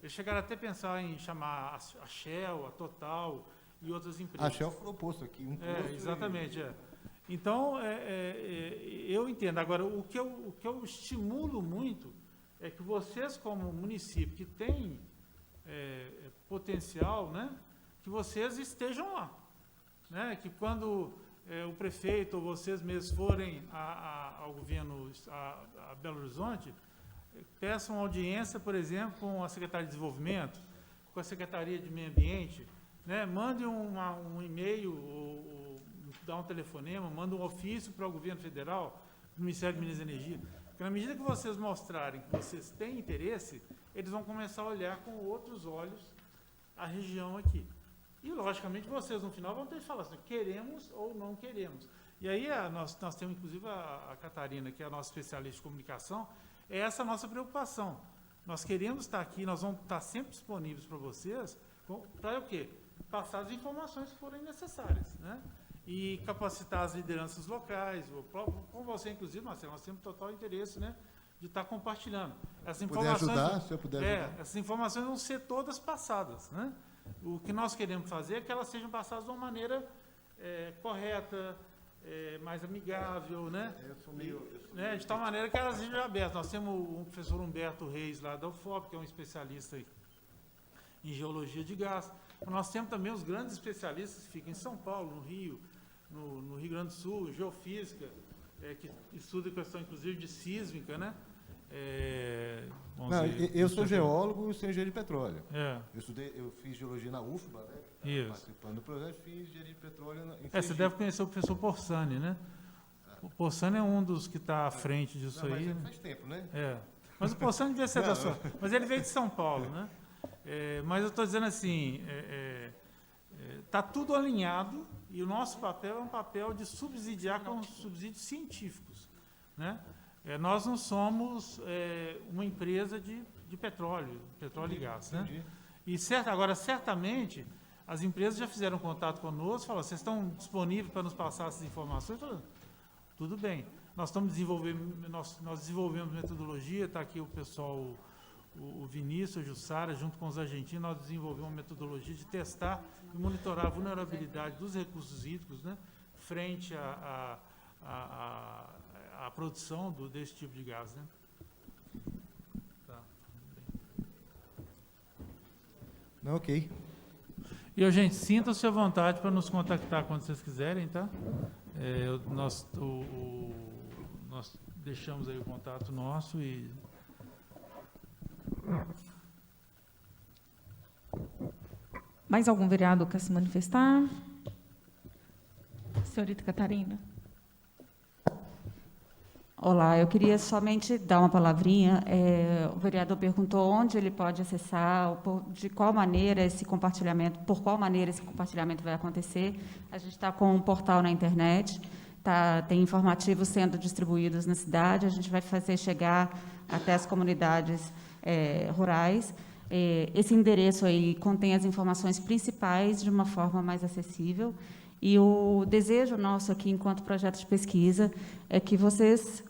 [SPEAKER 8] Eles chegaram até a pensar em chamar a Shell, a Total e outras empresas.
[SPEAKER 13] A Shell foi posto aqui.
[SPEAKER 8] Exatamente. Então, eu entendo. Agora, o que eu estimulo muito é que vocês, como município que tem potencial, né, que vocês estejam lá. Né, que quando o prefeito ou vocês mesmos forem ao governo, a Belo Horizonte, peçam audiência, por exemplo, com a Secretaria de Desenvolvimento, com a Secretaria de Meio Ambiente, né, mande um e-mail, ou dá um telefonema, manda um ofício para o governo federal, do Ministério de Minas e Energia, porque na medida que vocês mostrarem que vocês têm interesse, eles vão começar a olhar com outros olhos a região aqui. E, logicamente, vocês, no final, vão ter que falar assim, queremos ou não queremos. E aí, nós temos, inclusive, a Catarina, que é a nossa especialista de comunicação, é essa a nossa preocupação. Nós queremos estar aqui, nós vamos estar sempre disponíveis para vocês, para o quê? Passar as informações que forem necessárias, né? E capacitar as lideranças locais, com você, inclusive, Marcelo, nós temos total interesse, né, de estar compartilhando. Essas informações,
[SPEAKER 13] se eu puder ajudar.
[SPEAKER 8] Essas informações vão ser todas passadas, né? O que nós queremos fazer é que elas sejam passadas de uma maneira correta, mais amigável, né? De tal maneira que elas sejam abertas. Nós temos o professor Humberto Reis, lá da UFOP, que é um especialista em geologia de gás. Nós temos também os grandes especialistas que ficam em São Paulo, no Rio, no Rio Grande do Sul, geofísica, que estuda questão, inclusive, de sísmica, né?
[SPEAKER 13] Eu sou geólogo e sou engenheiro de petróleo. Eu fiz geologia na UFBA, né? Participando do projeto, fiz engenharia de petróleo em
[SPEAKER 8] você deve conhecer o professor Porsani, né? O Porsani é um dos que está à frente disso aí.
[SPEAKER 13] Mas faz tempo, né?
[SPEAKER 8] Mas o Porsani devia ser da sua. Mas ele veio de São Paulo, né? Mas eu estou dizendo assim, está tudo alinhado e o nosso papel é um papel de subsidiar com subsídios científicos, né? Nós não somos uma empresa de petróleo e gás, né? E agora, certamente, as empresas já fizeram contato conosco, falaram, vocês estão disponíveis para nos passar essas informações? Falaram, tudo bem. Nós desenvolvemos metodologia, está aqui o pessoal, o Vinícius, a Jussara, junto com os argentinos, nós desenvolvemos uma metodologia de testar e monitorar a vulnerabilidade dos recursos hídricos, né, frente à produção desse tipo de gás, né?
[SPEAKER 13] Não, ok.
[SPEAKER 8] E, gente, sintam-se à vontade para nos contactar quando vocês quiserem, tá? Nós deixamos aí o contato nosso e...
[SPEAKER 1] Mais algum vereador quer se manifestar? Senhorita Catarina.
[SPEAKER 15] Olá, eu queria somente dar uma palavrinha. O vereador perguntou onde ele pode acessar, de qual maneira esse compartilhamento, por qual maneira esse compartilhamento vai acontecer. A gente está com um portal na internet, tem informativos sendo distribuídos na cidade, a gente vai fazer chegar até as comunidades rurais. Esse endereço aí contém as informações principais de uma forma mais acessível. E o desejo nosso aqui, enquanto projeto de pesquisa, é que vocês,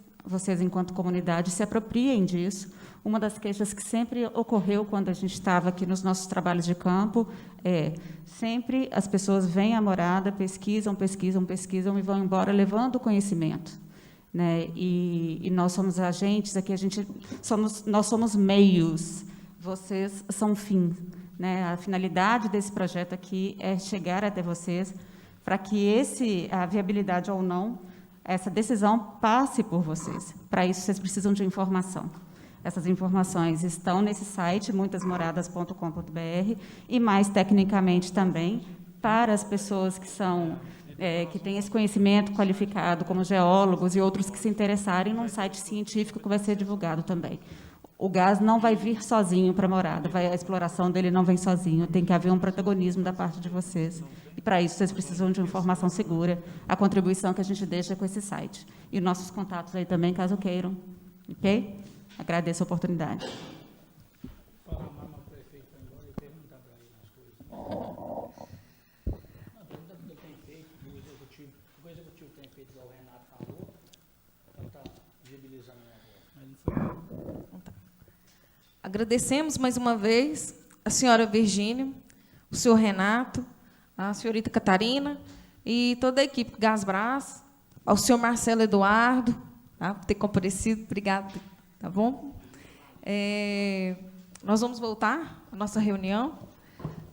[SPEAKER 15] enquanto comunidade, se apropriem disso. Uma das queixas que sempre ocorreu quando a gente estava aqui nos nossos trabalhos de campo sempre as pessoas vêm à morada, pesquisam e vão embora levando conhecimento, né? E nós somos agentes aqui, nós somos meios, vocês são fim, né? A finalidade desse projeto aqui é chegar até vocês, para que a viabilidade ou não, essa decisão passe por vocês. Para isso, vocês precisam de informação. Essas informações estão nesse site, muitasmoradas.com.br, e mais tecnicamente também, para as pessoas que têm esse conhecimento qualificado, como geólogos e outros que se interessarem, num site científico que vai ser divulgado também. O gás não vai vir sozinho para a morada, a exploração dele não vem sozinho, tem que haver um protagonismo da parte de vocês. E, para isso, vocês precisam de informação segura, a contribuição que a gente deixa com esse site. E nossos contatos aí também, caso queiram. Ok? Agradeço a oportunidade.
[SPEAKER 12] Falar mais no prefeito agora e perguntar para ele as coisas. A pergunta que ele tem feito, o executivo tem feito, igual o Renato falou, então está viabilizando o negócio.
[SPEAKER 1] Agradecemos mais uma vez a senhora Virgínia, o senhor Renato, a senhorita Catarina e toda a equipe Gasbras, ao senhor Marcelo Eduardo, tá, por ter comparecido. Obrigada, tá bom? Nós vamos voltar à nossa reunião.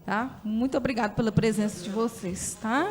[SPEAKER 1] Tá? Muito obrigada pela presença de vocês. Tá?